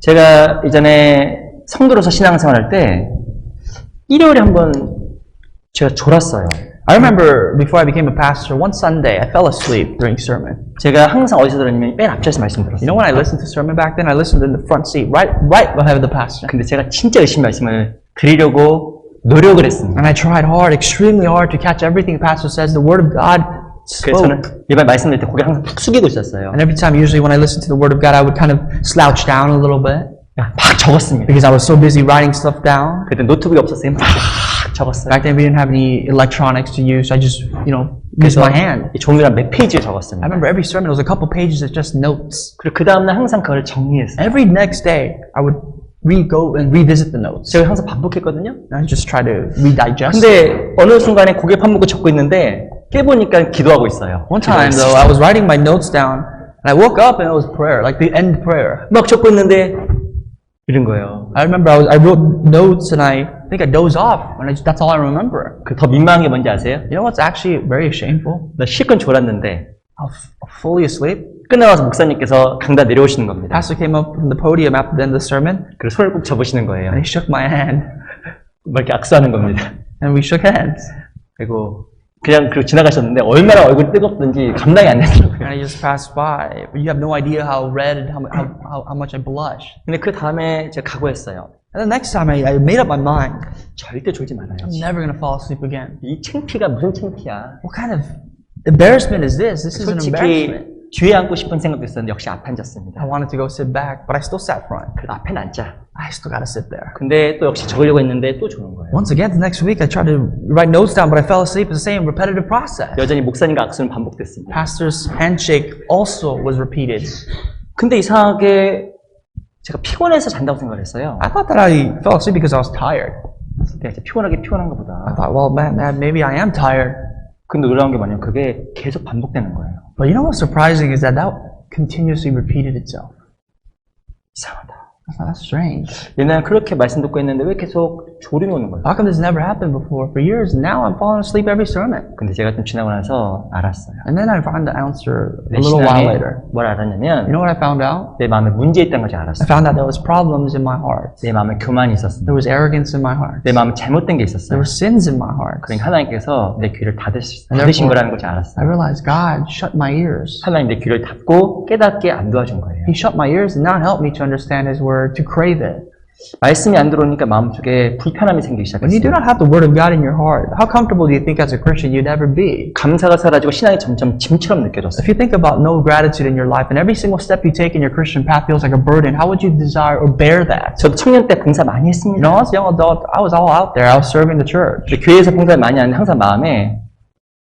제가 이전에 성도로서 신앙생활 할 때 일요일에 한번 제가 졸았어요. I remember before I became a pastor, one Sunday I fell asleep during sermon. 제가 항상 어디서 들었냐면 맨 앞자리에서 말씀 You 들었어요. know when I listened to sermon back then, I listened in the front seat, right behind the pastor. 근데 제가 진짜 열심히 말씀을 드리려고 노력을 했습니다. And I tried hard, extremely hard to catch everything the pastor says. The word of God 그래서 저는 spoke. 일반 말씀 드릴 때 고개 항상 탁 숙이고 있었어요. And every time, usually when I listened to the word of God, I would kind of slouch down a little bit 막 적었습니다. because I was so busy writing stuff down. 그때 노트북이 없었어요. 막 적었어요. Back then, we didn't have any electronics to use. I just, used my hand. 이 종이랑 몇 페이지를 I 적었습니다. remember every sermon was a couple pages of just notes. 그리고 그 다음날 항상 그걸 정리했어요. Every next day, I would go and revisit the notes. 제가 항상 반복했거든요. And I just try to redigest. 근데 어느 순간에 고개 판먹고 적고 있는데 깨보니까 기도하고 있어요. One time, though, I was writing my notes down, and I woke up and it was prayer, like the end prayer. 막 적고 있는데 이런 거예요. I remember I wrote notes and I think I dozed off, and that's all I remember. 그 더 민망한 게 뭔지 아세요? You know what's actually very shameful? 나 실컷 졸았는데 I was fully asleep. 끝나가서 목사님께서 강단 내려오시는 겁니다. Pastor came up from the podium after the end of the sermon, 그리고 손을 꼭 잡으시는 거예요. and he shook my hand, 막 이렇게 악수하는 겁니다. and we shook hands. 그리고 그냥 지나가셨는데 얼마나 얼굴이 뜨겁든지 감당이 안 되더라고요. And he just passed by. But you have no idea how red and how much I blushed. 근데 그 다음에 제가 각오했어요. And the next time I made up my mind, 절대 졸지 말아요. I'm never gonna fall asleep again. 이 창피가 무슨 창피야. What kind of embarrassment is this? This is an 솔직히 embarrassment. 뒤에 앉고 싶은 생각도 있었는데 역시 앞에 I 앉았습니다. wanted to go sit back, but I still sat front. 그래도 앞에 앉자. I still gotta sit there. 근데 또 역시 적으려고 했는데 또 조는 거예요. Once again, the next week I tried to write notes down, but I fell asleep. It's the same repetitive process. 여전히 목사님과 악수는 반복됐습니다. Pastor's handshake also was repeated. 근데 이상하게 제가 피곤해서 잔다고 생각을 했어요. I thought that I fell asleep because I was tired. 내가 진짜 피곤한가 I 보다. thought, well, man, maybe I am tired. 근데 놀라운 게 뭐냐면 그게 계속 반복되는 거예요. But you know what's surprising is that continuously repeated itself. 이상하다. That's strange. 옛날에 그렇게 말씀 듣고 있는데 왜 계속 졸음이 오는 거예요? How come this never happened before? For years now, I'm falling asleep every sermon. 근데 제가 좀 지나고 나서 알았어요. And then I found the answer 내 a little while 신앙에 later. 뭘 You 알았냐면 know what I found out? 내 마음에 문제 있다는 것을 I 알았어요. found out there was problems in my heart. 내 마음에 교만이 있었습니다. There was arrogance in my heart. 내 마음에 잘못된 게 There 있었어요. were sins in my heart. 그러니까 하나님께서 내 귀를 닫으신 therefore, 거라는 것을 I 알았어요. realized God shut my ears. 하나님 내 귀를 닫고 깨닫게 안 도와준 거예요. He shut my ears and not helped me to understand His word word, to crave it. 말씀이 안 들어오니까 마음속에 불편함이 생기기 When you do 시작했어요. not have the word of God in your heart, how comfortable do you think as a Christian you'd ever be? 감사가 사라지고 신앙이 점점 짐처럼 느껴졌어요. If you think about no gratitude in your life and every single step you take in your Christian path feels like a burden, how would you desire or bear that? 저도 청년 때 봉사 많이 You 했습니다. know, as a young adult, I was all out there. I was serving the church. 근데 교회에서 봉사를 많이 하는데 항상 마음에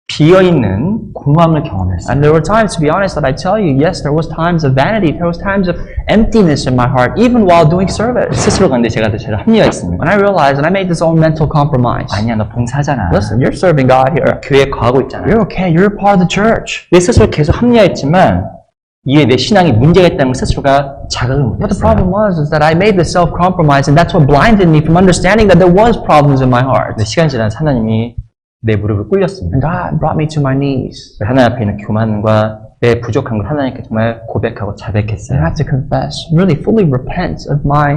비어있는 공허함을 경험했어요. And there were times, to be honest, that I tell you, yes, there was times of vanity. There was times of emptiness in my heart, even while doing service. 스스로 갔는데 제가 합리화했습니다. When I realized, and I made this own mental compromise. 아니야, 너 봉사하잖아. Listen, you're serving God here. 교회에 거하고 있잖아. You're okay. You're a part of the church. 내 스스로 계속 합리화했지만 이게 내 신앙이 문제가 있다는 걸 스스로가 자각을 What the 못했어요. problem was is that I made this self-compromise, and that's what blinded me from understanding that there was problems in my heart. 근데 시간이 지나서 하나님이 내 무릎을 꿇렸습니다. And God brought me to my knees. 하나님 앞에 있는 교만과 내 부족한 걸 하나님께 정말 고백하고 I 자백했어요. have to confess, really fully repent of my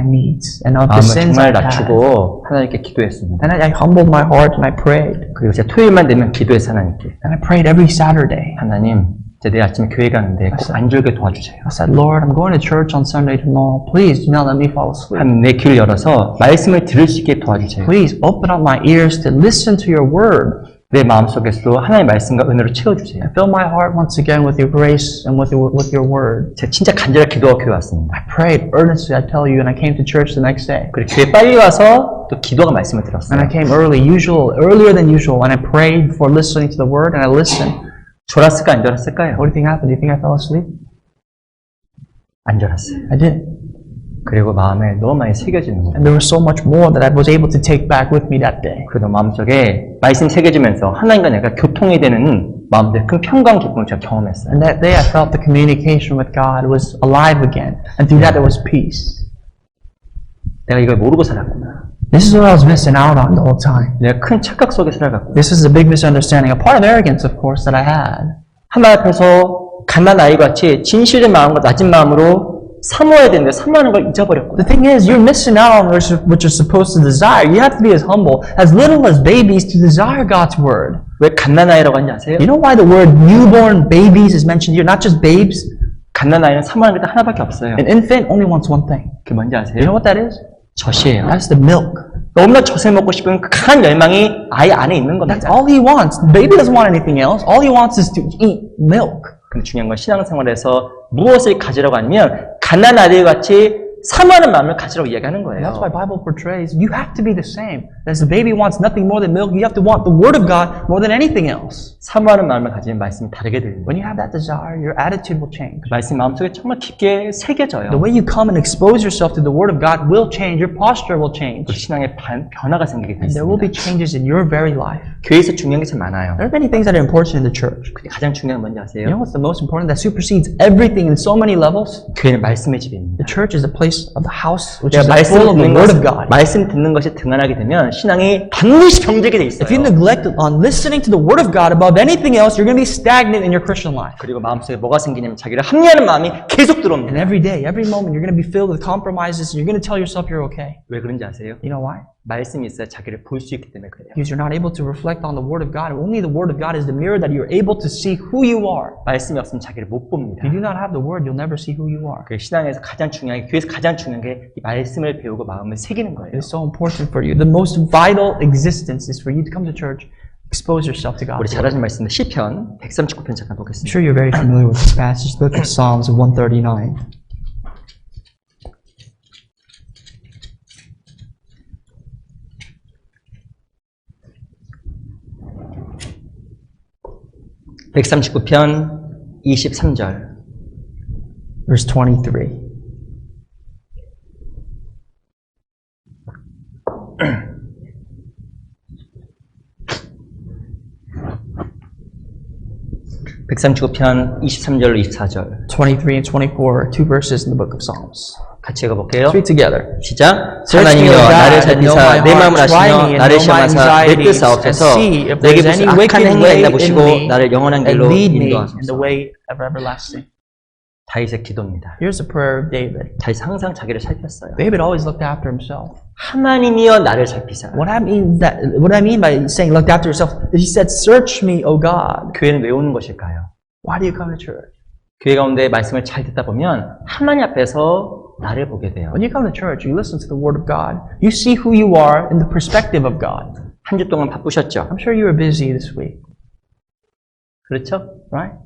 needs and of the 마음을 sins 정말 I've had. 낮추고 하나님께 기도했습니다. And I humbled my heart and I prayed. 그리고 제가 토요일만 되면 기도해서 하나님께 And I prayed every Saturday. 하나님 이제 내일 아침에 교회 가는데 꼭 안 졸게 도와주세요. I said, Lord, I'm going to church on Sunday tomorrow. Please do not let me fall asleep. 하나님 내 귀를 열어서 말씀을 들을 수 있게 도와주세요. Please open up my ears to listen to your word. 내 마음속에서도 하나님의 말씀과 은혜로 채워주세요. Fill my heart once again with your grace and with your word. 제가 진짜 간절하게 기도하고 교회 왔습니다. I prayed earnestly, I tell you, and I came to church the next day. 그리고 교회 빨리 와서 또 기도가 말씀을 들었어요. And I came earlier than usual, and I prayed before listening to the word, and I listened. 졸았을까 안 졸았을까요? What do you think happened? Do you think I fell asleep? 안 졸았어요. I did. 그리고 마음에 너무 많이 새겨지는 거예요. And there was so much more that I was able to take back with me that day. 그래도 마음속에 말씀 새겨지면서 하나님과 내가 교통이 되는 마음속에 큰 평강 기쁨을 제가 경험했어요. And that day I felt the communication with God was alive again. And through that there was peace. 내가 이걸 모르고 살았구나. This is what I was missing out on the whole time. 내가 큰 착각 속에 살아갔구나. This is a big misunderstanding, a part of arrogance, of course, that I had. 하나님 앞에서 갓난 아이같이 진실된 마음과 낮은 마음으로 사모해야 되는데 사모하는 걸 잊어버렸구나. The thing is, you're missing out on what you're supposed to desire. You have to be as humble, as little as babies to desire God's word. 왜 갓난 아이라고 하는지 아세요? You know why the word newborn babies is mentioned here? Not just babes. 갓난 아이는 사모하는 게 딱 하나밖에 없어요. An infant only wants one thing. 그게 뭔지 You know 아세요? what that is? 젖이에요. That's the milk. 너무나 젖을 먹고 싶은 그 강한 열망이 아이 안에 있는 That's 겁니다. all he wants. The baby doesn't want anything else. All he wants is to eat milk. 근데 중요한 건 신앙생활에서 무엇을 가지라고 하면 갓난 아이들같이 사모하는 마음을 가지라고 이야기하는 And that's why 거예요. Bible portrays you have to be the same. As the baby wants nothing more than milk, you have to want the Word of God more than anything else. 사모하는 마음을 가지면 말씀이 다르게 들립니다. When you have that desire, your attitude will change. 말씀 마음속에 정말 깊게 새겨져요. The way you come and expose yourself to the Word of God will change. Your posture will change. 그 신앙의 변화가 생기게 돼 And there will be 있습니다. changes in your very life. 교회에서 중요한 게 참 많아요. There are many things that are important in the church. 근데 가장 중요한 건 뭔지 You know 아세요? what's the most important that supersedes everything in so many levels? 교회는 말씀의 집입니다. The church is the place of the house which 내가 is full of the Word of God. 말씀 듣는 것이 등한하게 되면 신앙이 반드시 병들게 돼 있어요. If you neglect on listening to the Word of God above anything else, you're going to be stagnant in your Christian life. 그리고 마음속에 뭐가 생기냐면 자기를 합리하는 마음이 계속 And 들어옵니다. every day, every moment, you're going to be filled with compromises and you're going to tell yourself you're okay. 왜 그런지 아세요? You know why? 말씀이 있어야 자기를 볼 수 있기 때문에 그래요. Because you're not able to reflect on the Word of God. Only the Word of God is the mirror that you're able to see who you are. 말씀이 없으면 자기를 못 봅니다. If you do not have the Word, you'll never see who you are. 그 신앙에서 가장 중요한 게, 교회에서 가장 중요한 게 이 말씀을 배우고 마음을 새기는 거예요. It is so important for you. The most vital existence is for you to come to church, expose yourself to 우리 God's 잘 Word. 아시는 말씀인데 시편 139편 잠깐 I'm 보겠습니다. sure you're very familiar with this passage, the book of Psalms 139. (139편) 23절 Verse 23. (139편) 23절로 24절 23 and 24 are two verses in the book of Psalms. 같이 읽어볼게요. Let's read together. 시작. Search me, 하나님이여 O God, 나를 and know my 살피사 내 마음을 heart. Try me 아시며 and 나를 know my 시험하사 내 anxieties, 뜻을 and 없애서 see if 내게 there's 무슨 any 악한 wicked 행위가 way 있나 in 보시고 me, 나를 영원한 and 길로 lead me in the 인도하소서. way of everlasting. 다윗의 기도입니다. Here's a prayer of David. 다윗은 항상 자기를 살폈어요. David always looked after himself. 하나님이여 나를 살피사. What I mean by saying looked after yourself, he said, "Search me, O God." 교회는 왜 오는 것일까요? Why do you come to church? 교회 가운데 말씀을 잘 듣다 보면 하나님 앞에서 나를 보게 돼요. When you come to church, you listen to the Word of God, you see who you are in the perspective of God. 한 주 동안 바쁘셨죠? I'm sure you were busy this week, 그렇죠? right?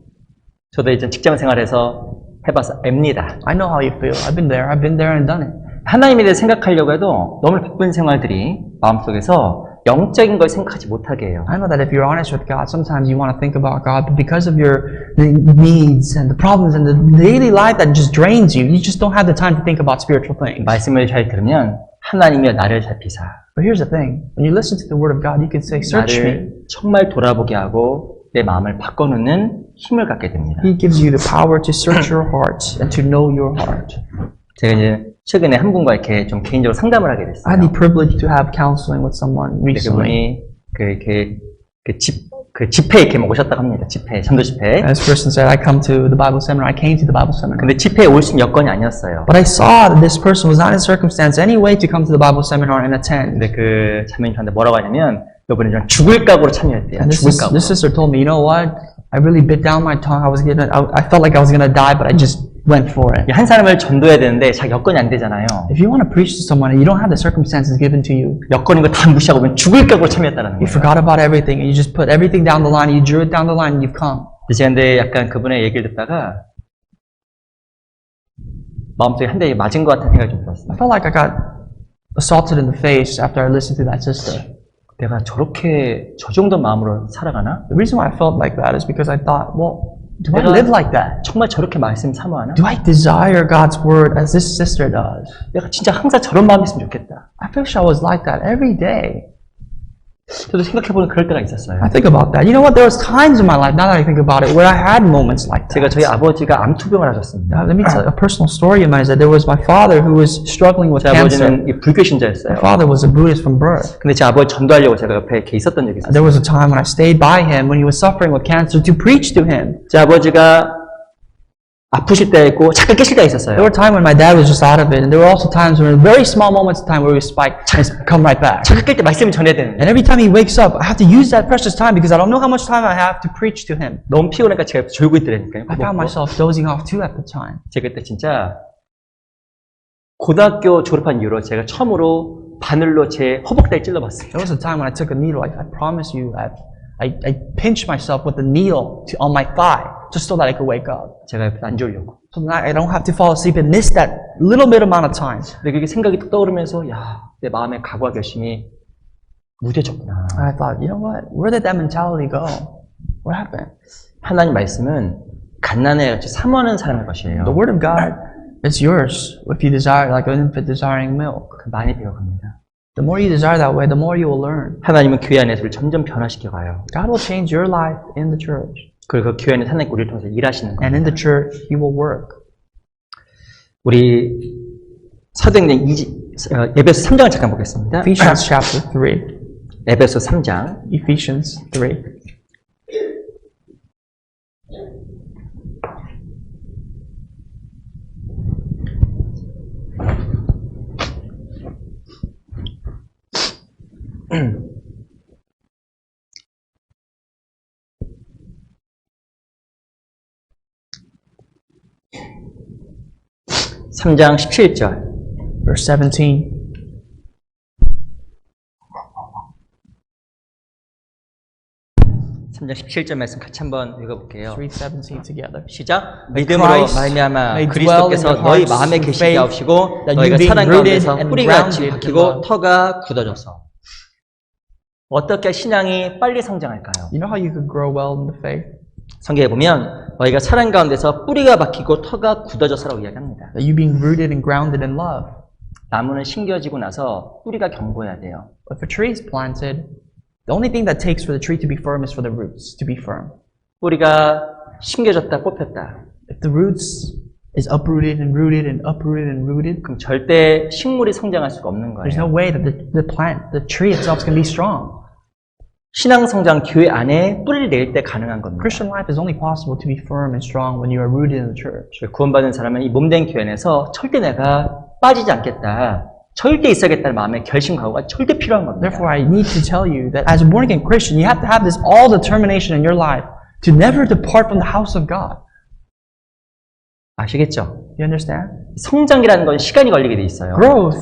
저도 이제 직장 생활에서 해봐서 압니다. I know how you feel. I've been there and done it. 하나님에 대해 생각하려고 해도 너무 바쁜 생활들이 마음속에서 영적인 걸 생각하지 못하게 해요. I know that if you're honest with God, sometimes you want to think about God, but because of the needs and the problems and the daily life that just drains you, you just don't have the time to think about spiritual things. 말씀을 잘 들으면 하나님이여 나를 살피사. But here's the thing. When you listen to the Word of God, you can say, search me. 나를 정말 돌아보게 하고 내 마음을 바꿔놓는 힘을 갖게 됩니다. He gives you the power to search your heart and to know your heart. 제가 이제 최근에 한 분과 이렇게 좀 개인적으로 상담을 하게 I 됐어요. had the privilege to have counseling with someone 근데 recently. 그분이 집회에 이렇게 오셨다고 합니다. 집회, 전도 집회. This person said, I come to the Bible seminar. I came to the Bible seminar. 근데 집회에 올 수 있는 여건이 아니었어요. But I saw that this person was not in circumstance anyway to come to the Bible seminar and attend. 근데 그 자매님 저한테 뭐라고 하냐면 이번에 좀 죽을 각오로 참여했대요. And 죽을 각오로. this sister told me, you know what? I really bit down my tongue. I felt like I was gonna die, but I just went for it. 한 사람을 전도해야 되는데 자기 여건이 안 되잖아요. If you want to preach to someone and you don't have the circumstances given to you, 여건인 거 다 무시하고 그냥 죽을 각오로 참여했다는 you 거예요. forgot about everything and you just put everything down the line, you drew it down the line and you've come. 제가 근데 약간 그분의 얘기를 듣다가 마음속에 한 대 맞은 것 같은 생각이 좀 들었어요. I felt like I got assaulted in the face after I listened to that sister. 내가 저렇게 저 정도 마음으로 살아가나? The reason why I felt like that is because I thought, well, do I 내가 live like that? 정말 저렇게 말씀 사모하나? Do I desire God's word as this sister does? 내가 진짜 항상 저런 마음이었으면 좋겠다. I wish I was like that every day. 저도 생각해보면 그럴 때가 있었어요. I think about that. You know what? There was times in my life, now that I think about it, where I had moments like 제가 that. 저희 아버지가 암투병을 하셨습니다. Let me tell you a personal story of mine is that there was my father who was struggling with 제 cancer. 아버지는 이 불교 신자였어요. My father was a Buddhist from birth. 근데 제 아버지 전도하려고 제가 옆에 이렇게 있었던 적이 있었어요. There was a time when I stayed by him when he was suffering with cancer to preach to him. 제 아버지가 아프실 때 있고 잠깐 깨실 때가 있었어요. There were times when my dad was just out of it, and there were also times when very small moments of time where he would spike and come right back. 잠깐 깰 때 말씀을 전해야 되는데 And every time he wakes up, I have to use that precious time because I don't know how much time I have to preach to him. 너무 피곤하니까 제가 졸고 있더라니까요. I found myself dozing off too at the time. 제가 그때 진짜 고등학교 졸업한 이후로 제가 처음으로 바늘로 제 허벅다리 찔러봤어요. There was a time when I took a needle. I promise you, I pinched myself with a needle on my thigh just so that I could wake up. 제가 옆에 안 졸려고. So that I don't have to fall asleep and miss that little bit amount of time. 근데 그게 생각이 또 떠오르면서 야, 내 마음의 각오와 결심이 무뎌졌구나. And I thought, you know what? Where did that mentality go? What happened? 하나님 말씀은 갓난아이 같이 사모하는 사람의 것이에요. The word of God is yours if you desire, like an infant desiring milk. 많이 배워갑니다. The more you desire that way, the more you will learn. 하나님은 교회 안에서 우리를 점점 변화시켜가요. God will change your life in the church. 그리고 그 교회 안에서 하나님 우리를 통해서 일하시는 거예요. And in the church, He will work. 우리 사도행전 에베소 3장을 잠깐 보겠습니다. Ephesians chapter 3. 에베소 3장 Ephesians 3. 삼장 17절. Verse 17. 삼장 17절 말씀 같이 한번 읽어볼게요. Let's read 17 together. 시작. 믿음으로 Christ 말미암아 may 그리스도께서 dwell in your 너희 hearts 마음에 through 계시게 faith, 하옵시고 that 너희가 you being 사랑 rooted 가운데서 and 뿌리같이 grounded in 박히고 love. 터가 굳어져서 어떻게 신앙이 빨리 성장할까요? You know how you could grow well in the faith? 성경에 보면 너희가 사랑 가운데서 뿌리가 박히고 터가 굳어져서라고 이야기합니다. That you being rooted and grounded in love. 나무는 심겨지고 나서 뿌리가 견고해야 돼요. If a tree is planted, the only thing that takes for the tree to be firm is for the roots to be firm. 뿌리가 심겨졌다 뽑혔다. If the roots is uprooted and rooted and uprooted and rooted, 그럼 절대 식물이 성장할 수가 없는 there's no 거예요. way that the tree itself can be strong. 신앙 성장 교회 안에 뿌리를 낼 때 가능한 겁니다. Christian life is only possible to be firm and strong when you are rooted in the church. 구원받은 사람은 이 몸된 교회 안에서 절대 내가 빠지지 않겠다. 절대 있어야겠다는 마음의 결심 각오가 절대 필요한 겁니다. Therefore, I need to tell you that as a born again Christian, you have to have this all determination in your life to never depart from the house of God. 아시겠죠? You understand? 성장이라는 건 시간이 걸리게 돼 있어요. Growth,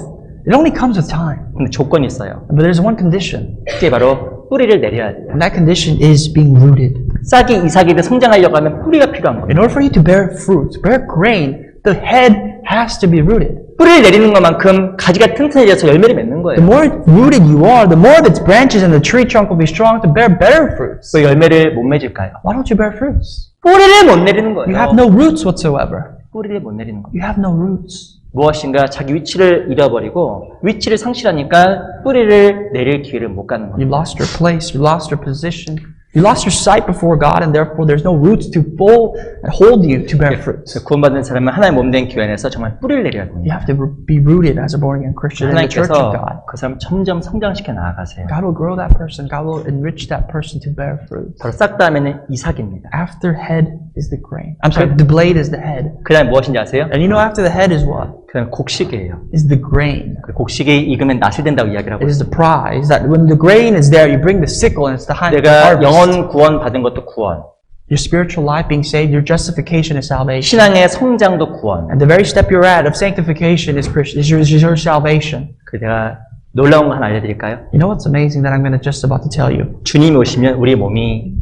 it only comes with time. 근데 조건이 있어요. But there's one condition. 그게 바로 뿌리를 내려야 돼요. And that condition is being rooted. 싹이 이삭이든 성장하려고 하면 뿌리가 필요한 거예요. In order for you to bear fruit, bear grain, the head has to be rooted. 뿌리를 내리는 것만큼 가지가 튼튼해져서 열매를 맺는 The 거예요. more rooted you are, the more its branches and the tree trunk will be strong to bear better fruits. 왜 열매를 못 맺을까요? Why don't you bear fruits? 뿌리를 못 내리는 You 거예요. have no roots whatsoever. 뿌리를 못 내리는 거예요. You have no roots. 무엇인가 자기 위치를 잃어버리고 위치를 상실하니까 뿌리를 내릴 기회를 못 갖는 거예요. You lost your place, you lost your position, you lost your sight before God, and therefore there's no roots to pull and hold you to bear fruits. 구원받은 사람은 하나님 몸된 교회 안에서 정말 뿌리를 내려야 You 됩니다. have to be rooted as a born again Christian in the church of 하나님께서 God. 그 사람 점점 성장시켜 나아가세요. God will grow that person. God will enrich that person to bear fruit. 바로 싹 다 하면은 이삭입니다. After head is the grain. I'm sorry, the blade is the head. 그 다음에 무엇인지 아세요? And you know after the head is what? 그 다음에 곡식이에요. Is the grain. 그 곡식이 익으면 낫이 된다고 이야기를 하고 It is 있어요. the prize that when the grain is there, you bring the sickle and it's the 내가 harvest. 영혼 구원 받은 것도 구원, Your spiritual life being saved, your justification is salvation. 신앙의 성장도 구원. And the very step you're at of sanctification is your salvation. 그 제가 놀라운 거 하나 알려드릴까요? You know what's amazing that I'm going to just about to tell you? 주님이 오시면 우리 몸이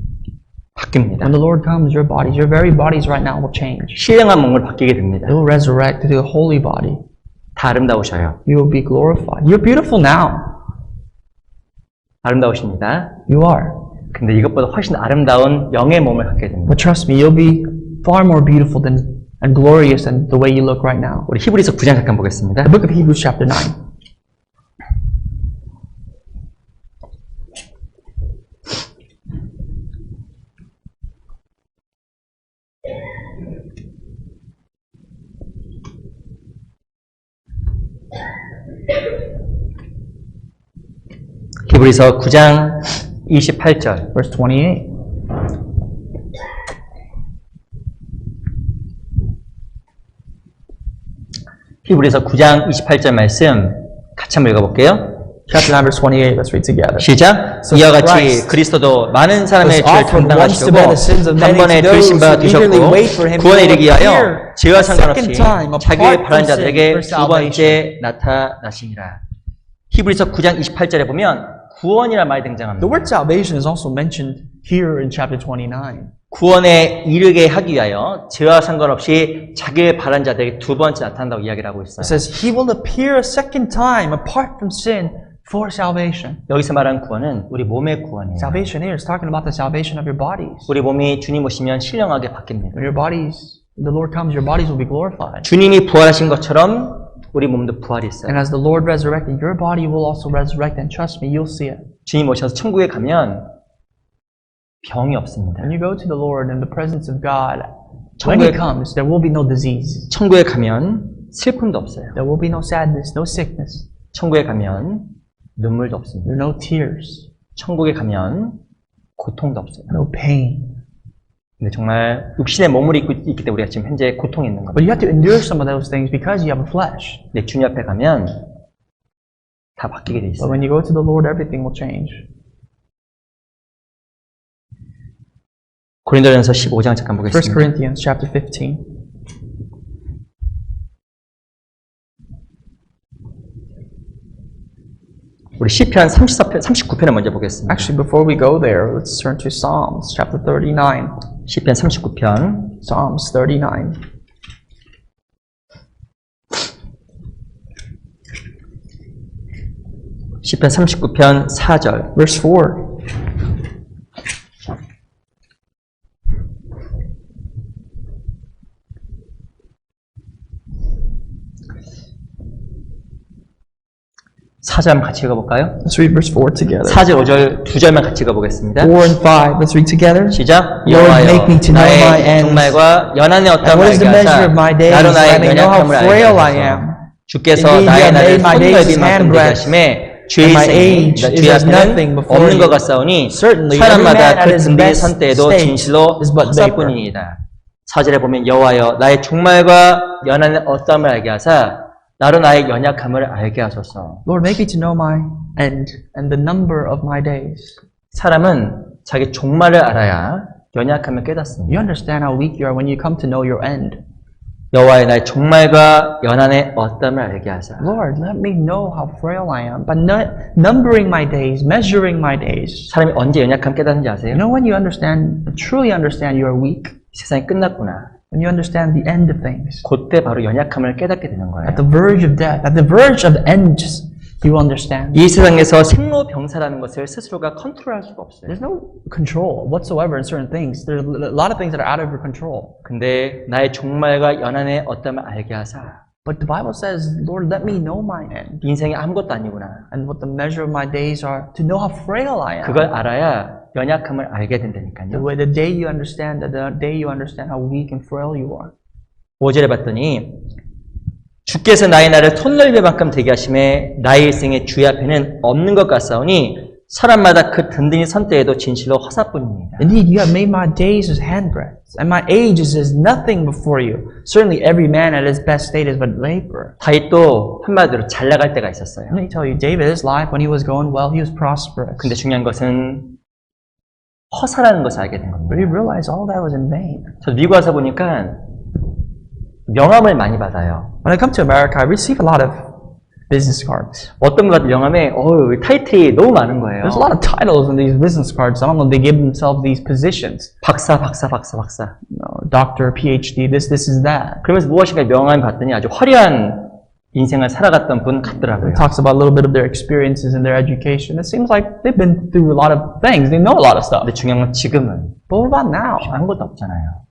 바뀝니다. When the Lord comes, your very bodies right now will change. 신령한 몸을 바뀌게 됩니다. It will resurrect to a holy body. 다 아름다우셔요. You will be glorified. You're beautiful now. 아름다우십니다. You are. 근데 이것보다 훨씬 아름다운 영의 몸을 갖게 됩니다. But trust me, you'll be far more beautiful than and glorious than the way you look right now. 우리 히브리서 9장 잠깐 보겠습니다. The book of Hebrews chapter 9. 히브리서 9장 28절. Verse 28. 히브리서 9장 28절 말씀 같이 한번 읽어볼게요. Chapter 9, verse 28. Let's read together. 시작. So 이와 같이 Christ 그리스도도 많은 사람의 was 죄를 offered once to bear the sins of 담당하시려고 한 many 번에 to those 들으신 바 who eagerly 되셨고 wait for him. 구원에 He will 이르기 위하여 appear 죄와 a 상관없이 second time, apart 자기의 from 바란 sin, 자들에게 for 두 번째 salvation. 나타나시니라. 히브리서 9장 28절에 보면 구원이라는 말이 등장합니다. The word salvation is also mentioned here in chapter 29. 구원에 이르게 하기 위하여 죄와 상관없이 자기의 바란 자들에게 두 번째 나타난다고 이야기를 하고 있어요. It says, He will appear a second time apart from sin for salvation. 여기서 말하는 구원은 우리 몸의 구원이에요. Salvation here is talking about the salvation of your bodies. 우리 몸이 주님 오시면 신령하게 바뀝니다. When your bodies, the Lord comes, your bodies will be glorified. 주님이 부활하신 것처럼 우리 몸도 부활이 있어요. And as the Lord resurrected, your body will also resurrect. And trust me, you'll see it. 주님 오셔서 천국에 가면 병이 없습니다. When you go to the Lord in the presence of God, when He comes, there will be no disease. 천국에 가면 슬픔도 없어요. There will be no sadness, no sickness. 천국에 가면 눈물도 없습니다. There are no tears, 천국에 가면 고통도 없어요. no pain. 근데 정말 육신의 몸을 입고 있기 때문에 우리가 지금 현재 고통이 있는 겁니다. But you have to endure some of those things because you have a flesh. 근데 주님 앞에 가면 다 바뀌게 돼 But 있어요. when you go to the Lord, everything will change. 고린도전서 15장 잠깐 1 보겠습니다. Corinthians chapter 15. 우리 시편 34편, 39편을 먼저 보겠습니다. Actually, before we go there, let's turn to Psalms chapter 39. 시편 39편. Psalms 39. 시편 39편 4절. Verse 4. 사절 같이 읽어볼까요? Let's read verse 4 together. 4절, 5절, 두 절만 같이 읽어보겠습니다. 4 and 5. Let's read together. 시작. Lord, 여호와여, make me to know my 나의 ends. 종말과 연한의 And 어떤 what is the 알게 measure 하사 of my days, 나로 that I 나의 may know how 연약함을 알게 frail I 하소서. am. 주께서 Indeed, 나의 you have 날을 made my days 손넓이만큼 되게 handbreadth, 하심에 죄의 and my 생이 age is 주의 as nothing 앞에는 before 없는 you. 것 같사오니 Certainly, every man 사람마다 at 그 his 등대의 best 선때에도 state 진실로 is but vapor. 헛살뿐이니이다. 4절에 보면 여호와여 나의 종말과 연한의 어떠함을 알게 하사 나로 나의 연약함을 알게 하소서. Lord, make me to know my end and the number of my days. 사람은 자기 종말을 알아야 연약함을 깨닫습니다. You understand how weak you are when you come to know your end. 여호와의 나의 종말과 연한의 어떠함을 알게 하사. Lord, let me know how frail I am by numbering my days, measuring my days. 사람이 언제 연약함 깨닫는지 You 아세요? know when you understand, truly understand you are weak? 세상이 끝났구나. When you understand the end of things. 그때 바로 연약함을 깨닫게 되는 거예요. At the verge of death, at the verge of the end, you understand. 이 세상에서 생로병사라는 것을 스스로가 컨트롤할 수가 없어요. There's no control whatsoever in certain things. There are a lot of things that are out of your control. 근데 나의 종말과 연한의 어떠함을 알게 하사. But the Bible says, Lord, let me know my end. 인생이 아무것도 아니구나. And what the measure of my days are, to know how frail I am. 그걸 알아야 연약함을 알게 된다니까요. The day you understand that, the day you understand how weak and frail you are. 5절에 봤더니 주께서 나의 날을 손넓이만큼 되게 하심에 나의 일생의 주의 앞에는 없는 것 같사오니 사람마다 그 든든히 선 때에도 진실로 허사뿐입니다. Indeed, you have made my days as handbreadths, and my age is as nothing before you. Certainly every man at his best state is but vapor. 다윗도 한마디로 잘 나갈 때가 있었어요. Let me tell you, David, his life, when he was going well, he was prosperous. 근데 중요한 것은 허사라는 것을 알게 된 But he 겁니다. realized all that was in vain. 저 미국 와서 보니까 명함을 많이 받아요. When I come to America, I receive a lot of business cards. 어떤 분 명함에 타이틀이 너무 많은 거예요. There's a lot of titles in these business cards. I don't know, they give themselves these positions. 박사. You know, doctor, PhD, this is that. 그러면서 무엇인가 명함을 받더니 아주 화려한 인생을 살아갔던 분 같더라고요. It talks about a little bit of their experiences and their education. It seems like they've been through a lot of things. They know a lot of stuff. 근데 중요한 건 지금은 But what about now? 아무것도 없잖아요.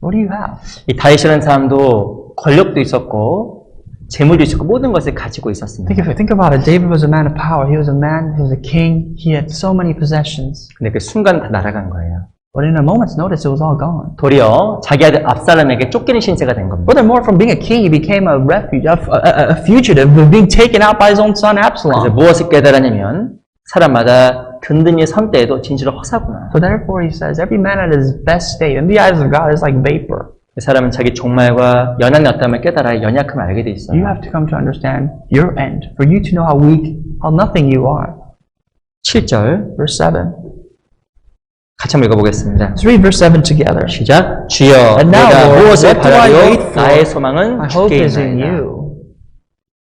What do you have? 이 다윗이라는 사람도 권력도 있었고 재물도 있었고 모든 것을 가지고 있었습니다. Think about it. David was a man of power. He was a man, he was a king. He had so many possessions. 근데 그 순간 다 날아간 거예요. But in a moment's notice, it was all gone. 도리어 자기 아들 압살롬에게 쫓기는 신세가 된 겁니다. Furthermore, from being a king, he became a refuge, a fugitive, being taken out by his own son 그래서 Absalom. 무엇을 깨달았냐면 사람마다 든든히 선 때에도 진실로 허사구나. So therefore, he says, every man at his best state, in the eyes of God, is like vapor. 그 사람은 자기 종말과 연한의 어떠함을 깨달아야 연약함을 알게 돼 있어요. You have to come to understand your end, for you to know how weak, how nothing you are. 7절 Verse 7. 같이 한번 읽어보겠습니다. Let's read verse 7 together. 시작. 주여 And now, 내가 Lord, 무엇을 what do I wait 바라리요? for? 나의 소망은 My hope 주께 is in 있나이다. you.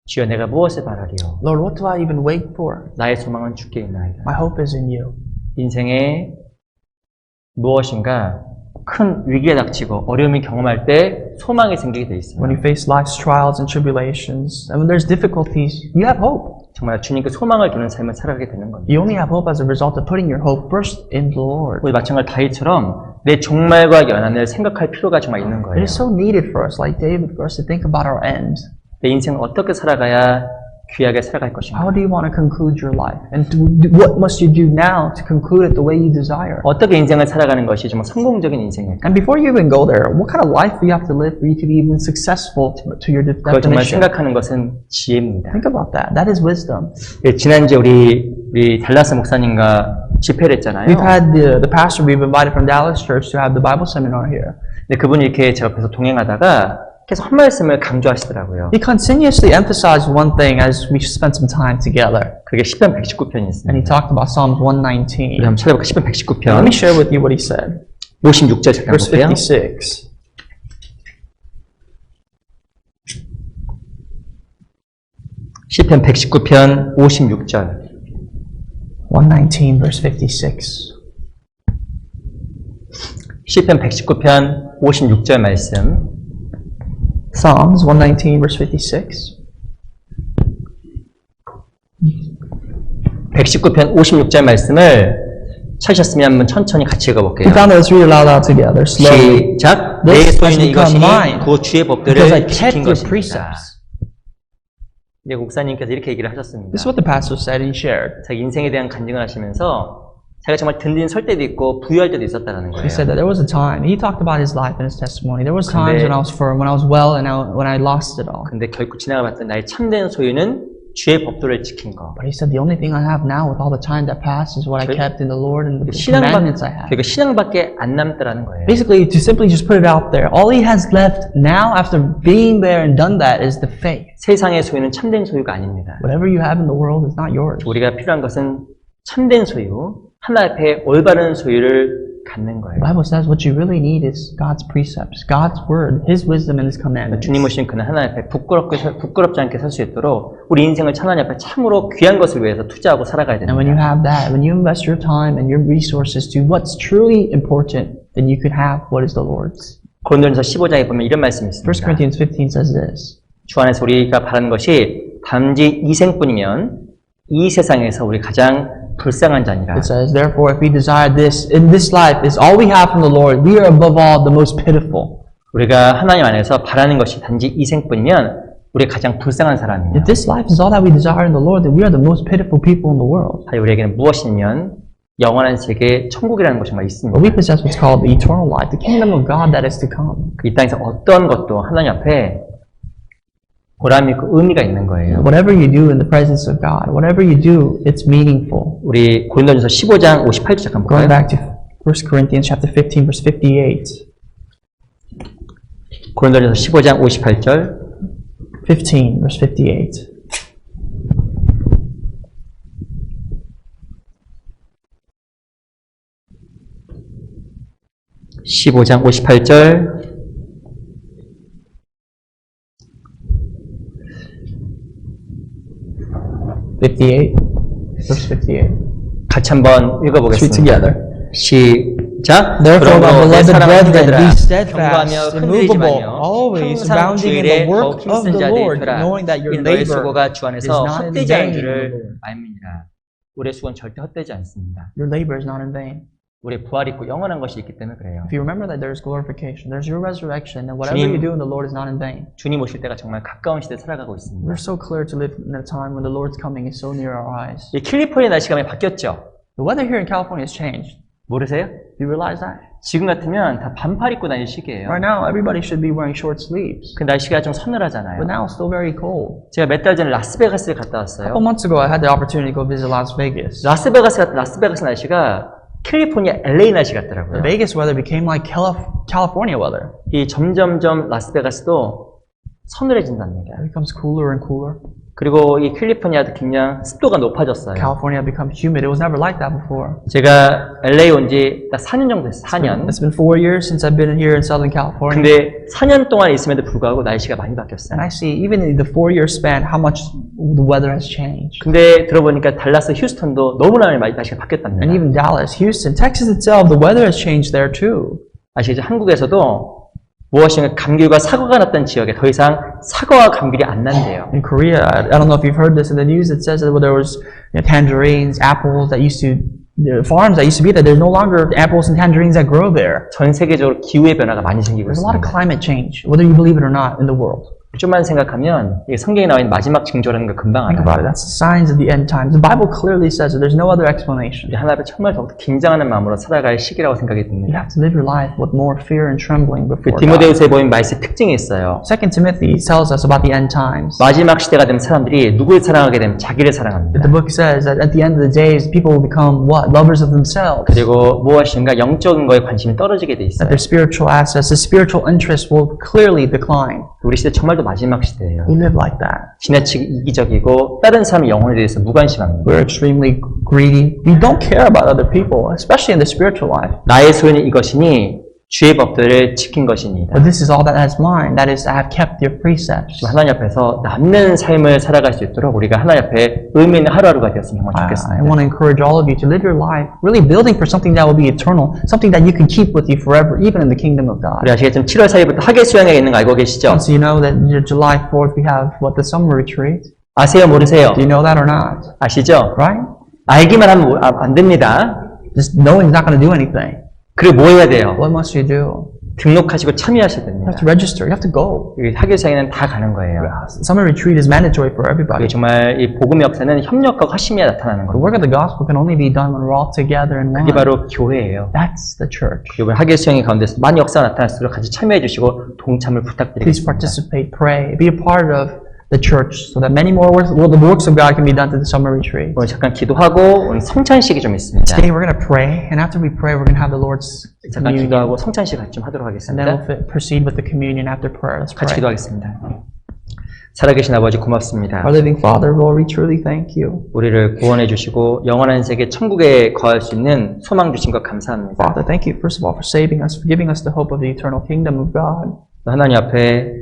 주여 내가 무엇을 바라리요? Lord, what do I even wait for? 나의 소망은 주께 있나이다. My hope is in you. 인생에 무엇인가 큰 위기에 닥치고 어려움이 경험할 때 소망이 생기게 돼 있어요. When you face life's trials and tribulations, and when there's difficulties, you have hope. 정말 주님께 소망을 두는 삶을 살아가게 되는 겁니다. You only have hope as a result of putting your hope first in the Lord. 우리 마찬가지로 다윗처럼 내 종말과 연한을 생각할 필요가 정말 있는 It 거예요. is so needed for us, like David, for us to think about our end. 내 인생을 어떻게 살아가야 귀하게 살아갈 것인가? How do you want to conclude your life? And what must you do now to conclude it the way you desire? 어떻게 인생을 살아가는 것이 정말 성공적인 인생일까? And before you even go there, what kind of life do you have to live for you to be even successful to your 그걸 정말 definition? 생각하는 것은 지혜입니다. Think about that. That is wisdom. 예, 지난주에 우리 달라스 목사님과 집회를 했잖아요. We've had the pastor we've invited from Dallas Church to have the Bible seminar here. 근데 그분이 이렇게 제 옆에서 동행하다가 계속 한 말씀을 강조하시더라고요. He continuously emphasized one thing as we spent some time together. 그게 시편 119편이 And he 있습니다. talked about Psalms 우리 119. 한번 찾아볼까요? 시편 Let 119편 me share with you what he said. 56절 잠깐 Verse 볼게요. 56. 시편 119편 56절 119 verse 56. 시편 119편 56절 말씀 Psalms 119 verse 56. 119편 56절 말씀을 찾으셨으면 한번 천천히 같이 읽어볼게요. We found that. Let's read it out loud together. Slowly. 시작. 내 This has 소유는 become 이것이니 mine, 그 주의 because I 법들을 kept 지킨 your 것입니다. precepts. 네, 목사님께서 이렇게 얘기를 하셨습니다. This is what the pastor said and shared. 자기 인생에 대한 간증을 하시면서 자기가 정말 든든히 설 때도 있고 부유할 때도 있었다는 거예요. He said that there was a time. He talked about his life and his testimony. There was times 근데- when I was firm, when I was well, and when I lost it all. 근데 결국 지나가 봤던 나의 참된 소유는 주의 법도를 지킨 거. But he said the only thing I have now, with all the time that passed, is what I kept in the Lord and the commandments I have. 그러니까 신앙밖에 안 남더라는 거예요. Basically, to simply just put it out there, all he has left now, after being there and done that, is the faith. 세상의 소유는 참된 소유가 아닙니다. Whatever you have in the world is not yours. 우리가 필요한 것은 참된 소유, 하나님 앞에 올바른 소유를 갖는 거예요. The Bible says what you really need is God's precepts, God's word, His wisdom and His commandments. 주님 오신 그날 하나님 앞에 부끄럽지 않게 설 수 있도록 우리 인생을 하나님 앞에 참으로 귀한 것을 위해서 투자하고 살아가야 And when you 됩니다. have that, when you invest your time and your resources to what's truly important, then you could have what is the Lord's. 고린도전서 15장에 보면 이런 말씀이 1 있습니다. Corinthians 15 says this. 주 안에서 우리가 바라는 것이 단지 이 생뿐이면 이 세상에서 우리 가장 불쌍한 자니라. It says, therefore, if we desire this in this life is all we have from the Lord, we are above all the most pitiful. 우리가 하나님 안에서 바라는 것이 단지 이 생뿐이면 우리 가장 불쌍한 사람이며 If this life is all that we desire in the Lord, then we are the most pitiful people in the world. 우리에게는 무엇이면 영원한 세계 천국이라는 것이 정말 있습니다. But we possess what's called the eternal life, the kingdom of God that is to come. 이 땅에서 어떤 것도 하나님 앞에 보람 있고 의미가 있는 거예요. Whatever you do in the presence of God, whatever you do, it's meaningful. 우리 고린도전서 15장 58절 잠깐 Going 볼까요? back to 1 Corinthians chapter 15, verse 58. 고린도전서 15장 58절 15, verse 58. (15장 58절) verse 58. 같이 한번 Read 읽어보겠습니다. together. 시작. Therefore, my 그러므로 내 beloved 사랑하는 brethren, 형제들아, be 경고하며 steadfast, 흔들리지 immovable, 마며 always 항상 abounding in 주일에 the work 더욱 of 힘쓴 the 자들이 Lord, 있더라. knowing that your 이 너의 labor 수고가 주 is 안에서 not in 헛되지 않은 vain in the 줄을 Lord. 알미니라. 우리의 수고는 절대 헛되지 않습니다. Your labor is not in vain. 우리의 부활이 있고 영원한 것이 있기 때문에 그래요. If you remember that there is glorification, there's your resurrection, and whatever 주님- you do in the Lord is not in vain. 주님 오실 때가 정말 가까운 시대에 살아가고 있습니다. We're so clear to live in a time when the Lord's coming is so near our eyes. 이 캘리포니아 날씨가 많이 바뀌었죠? The weather here in California has changed. 모르세요? Do you realize that? 지금 같으면 다 반팔 입고 다닐 시기예요. Right now, everybody should be wearing short sleeves. 그 날씨가 좀 서늘하잖아요. But now it's still very cold. 제가 몇 달 전에 라스베가스를 갔다 A couple 왔어요. months ago, I had the opportunity to go visit Las Vegas. 라스베가스 날씨가 캘리포니아 LA 날씨 The 같더라고요. Vegas weather became like California weather. 이 점점점 라스베가스도 서늘해진답니다. It becomes cooler and cooler. 그리고 이 캘리포니아도 그냥 습도가 높아졌어요. California becomes humid. It was never like that before. 제가 LA 온 지 딱 4년 정도 됐어요. 4년. It's been 4 years since I've been here in Southern California. 근데 4년 동안 있음에도 불구하고 날씨가 많이 바뀌었어요. And I see, even in the 4-year span, how much the weather has changed. 근데 들어보니까 달라스, 휴스턴도 너무나 많이 날씨가 바뀌었답니다. And even Dallas, Houston, Texas itself, the weather has changed there too. 아시죠? 한국에서도 무엇인가 감귤과 사과가 났던 지역에 더 이상 사과와 감귤이 안 난대요. In Korea, I don't know if you've heard this in the news, it says that there was tangerines, apples that used to, farms that used to be there, there's no longer apples and tangerines that grow there. 전 세계적으로 기후의 변화가 많이 생기고 There's a lot of 있습니다. climate change, whether you believe it or not, in the world. 좀만 생각하면 이 성경에 나와 있는 마지막 징조라는 걸 금방 Think about it. 알아요. That's the signs of the end times. The Bible clearly says that there's no other explanation. 우리 하나님 앞에 정말 더욱더 긴장하는 마음으로 살아갈 시기라고 생각이 You 듭니다. have to live your life with more fear and trembling 그 before God. 디모데후서에 보면 말씀의 특징이 있어요. 2 Timothy tells us about the end times. 마지막 시대가 되면 사람들이 누구를 사랑하게 되면 자기를 사랑합니다. The book says that at the end of the days, people will become what? Lovers of themselves. 그리고 무엇인가 영적인 거에 관심이 떨어지게 돼 있어요. That their spiritual assets, the spiritual interests will clearly decline. 우리 시대 정말도 마지막 시대예요. We live like that. 지나치게 이기적이고 다른 사람의 영혼에 대해서 무관심합니다. We're extremely greedy. We don't care about other people, especially in the spiritual life. 나의 소원이 이것이니 주의 법들을 지킨 것입니다. But this is all that is mine. That is, I have kept your precepts. 하나님 앞에서 남는 삶을 살아갈 수 있도록 우리가 하나님 앞에 의미 있는 하루하루가 되었으면 정말 I 좋겠습니다. want to encourage all of you to live your life really building for something that will be eternal, something that you can keep with you forever, even in the kingdom of God. 우리 아시겠지만 7월 4일부터 학예 수양회 있는 거 알고 계시죠? So you know that July 4th we have what, the summer retreat. 아세요? 모르세요? Do you know that or not? 아시죠? Right? 알기만 하면 안 됩니다. Just knowing is not going to do anything. 그리고 뭐 해야 돼요? What must you do? 등록하시고 참여하셔야 You 됩니다. have to register. You have to go. 이 학예 수양회는 다 가는 거예요. Summer retreat is mandatory for everybody. 이게 정말 이 복음의 역사는 협력과 화심이 나타나는 The 겁니다. work of the gospel can only be done when we're all together in 그게 one. 바로 교회예요. That's the church. 이번 학예 수양회 가운데서 많은 역사가 나타날수록 같이 참여해 주시고 동참을 Please 부탁드리겠습니다. participate, pray, be a part of the church so that many more works, well, the works of God can be done to the summer retreat. 오늘 잠깐 기도하고 오늘 성찬식이 좀 있습니다. Today we're going to pray, and after we pray, we're going to have the Lord's 잠깐 communion. 기도하고 성찬식 좀 하도록 And then 하겠습니다. we'll proceed with the communion after prayer. Let's 같이 pray. 기도하겠습니다. 살아계신 아버지 고맙습니다. Our living Father, Lord, we truly thank you. 우리를 구원해 주시고 영원한 세계 천국에 거할 수 있는 소망 주신 것 감사합니다. Father, thank you, first of all, for saving us, for giving us the hope of the eternal kingdom of God. 하나님 앞에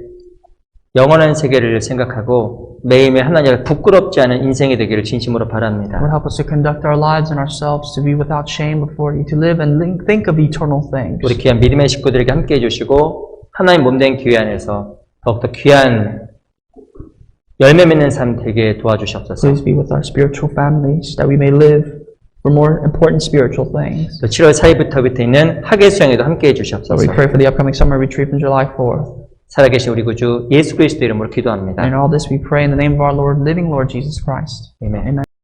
영원한 세계를 생각하고 매일매일 하나님 앞에 부끄럽지 않은 인생이 되기를 진심으로 바랍니다. Lord, help us to conduct our lives and ourselves to be without shame before you, to live and think of eternal things. 우리 귀한 믿음의 식구들에게 함께해 주시고 하나님 몸된 교회 안에서 더욱더 귀한 열매 맺는 삶 되게 도와주시옵소서. Please be with our spiritual families, that we may live for more important spiritual things. 또 7월 4일부터 있는 학예 수양에도 함께해 So 주시옵소서. we pray for the upcoming summer retreat from July 4th. 살아계신 우리 구주 예수 그리스도 이름으로 기도합니다. And in all this we pray in the name of our Lord, living Lord Jesus Christ. 아멘. Amen.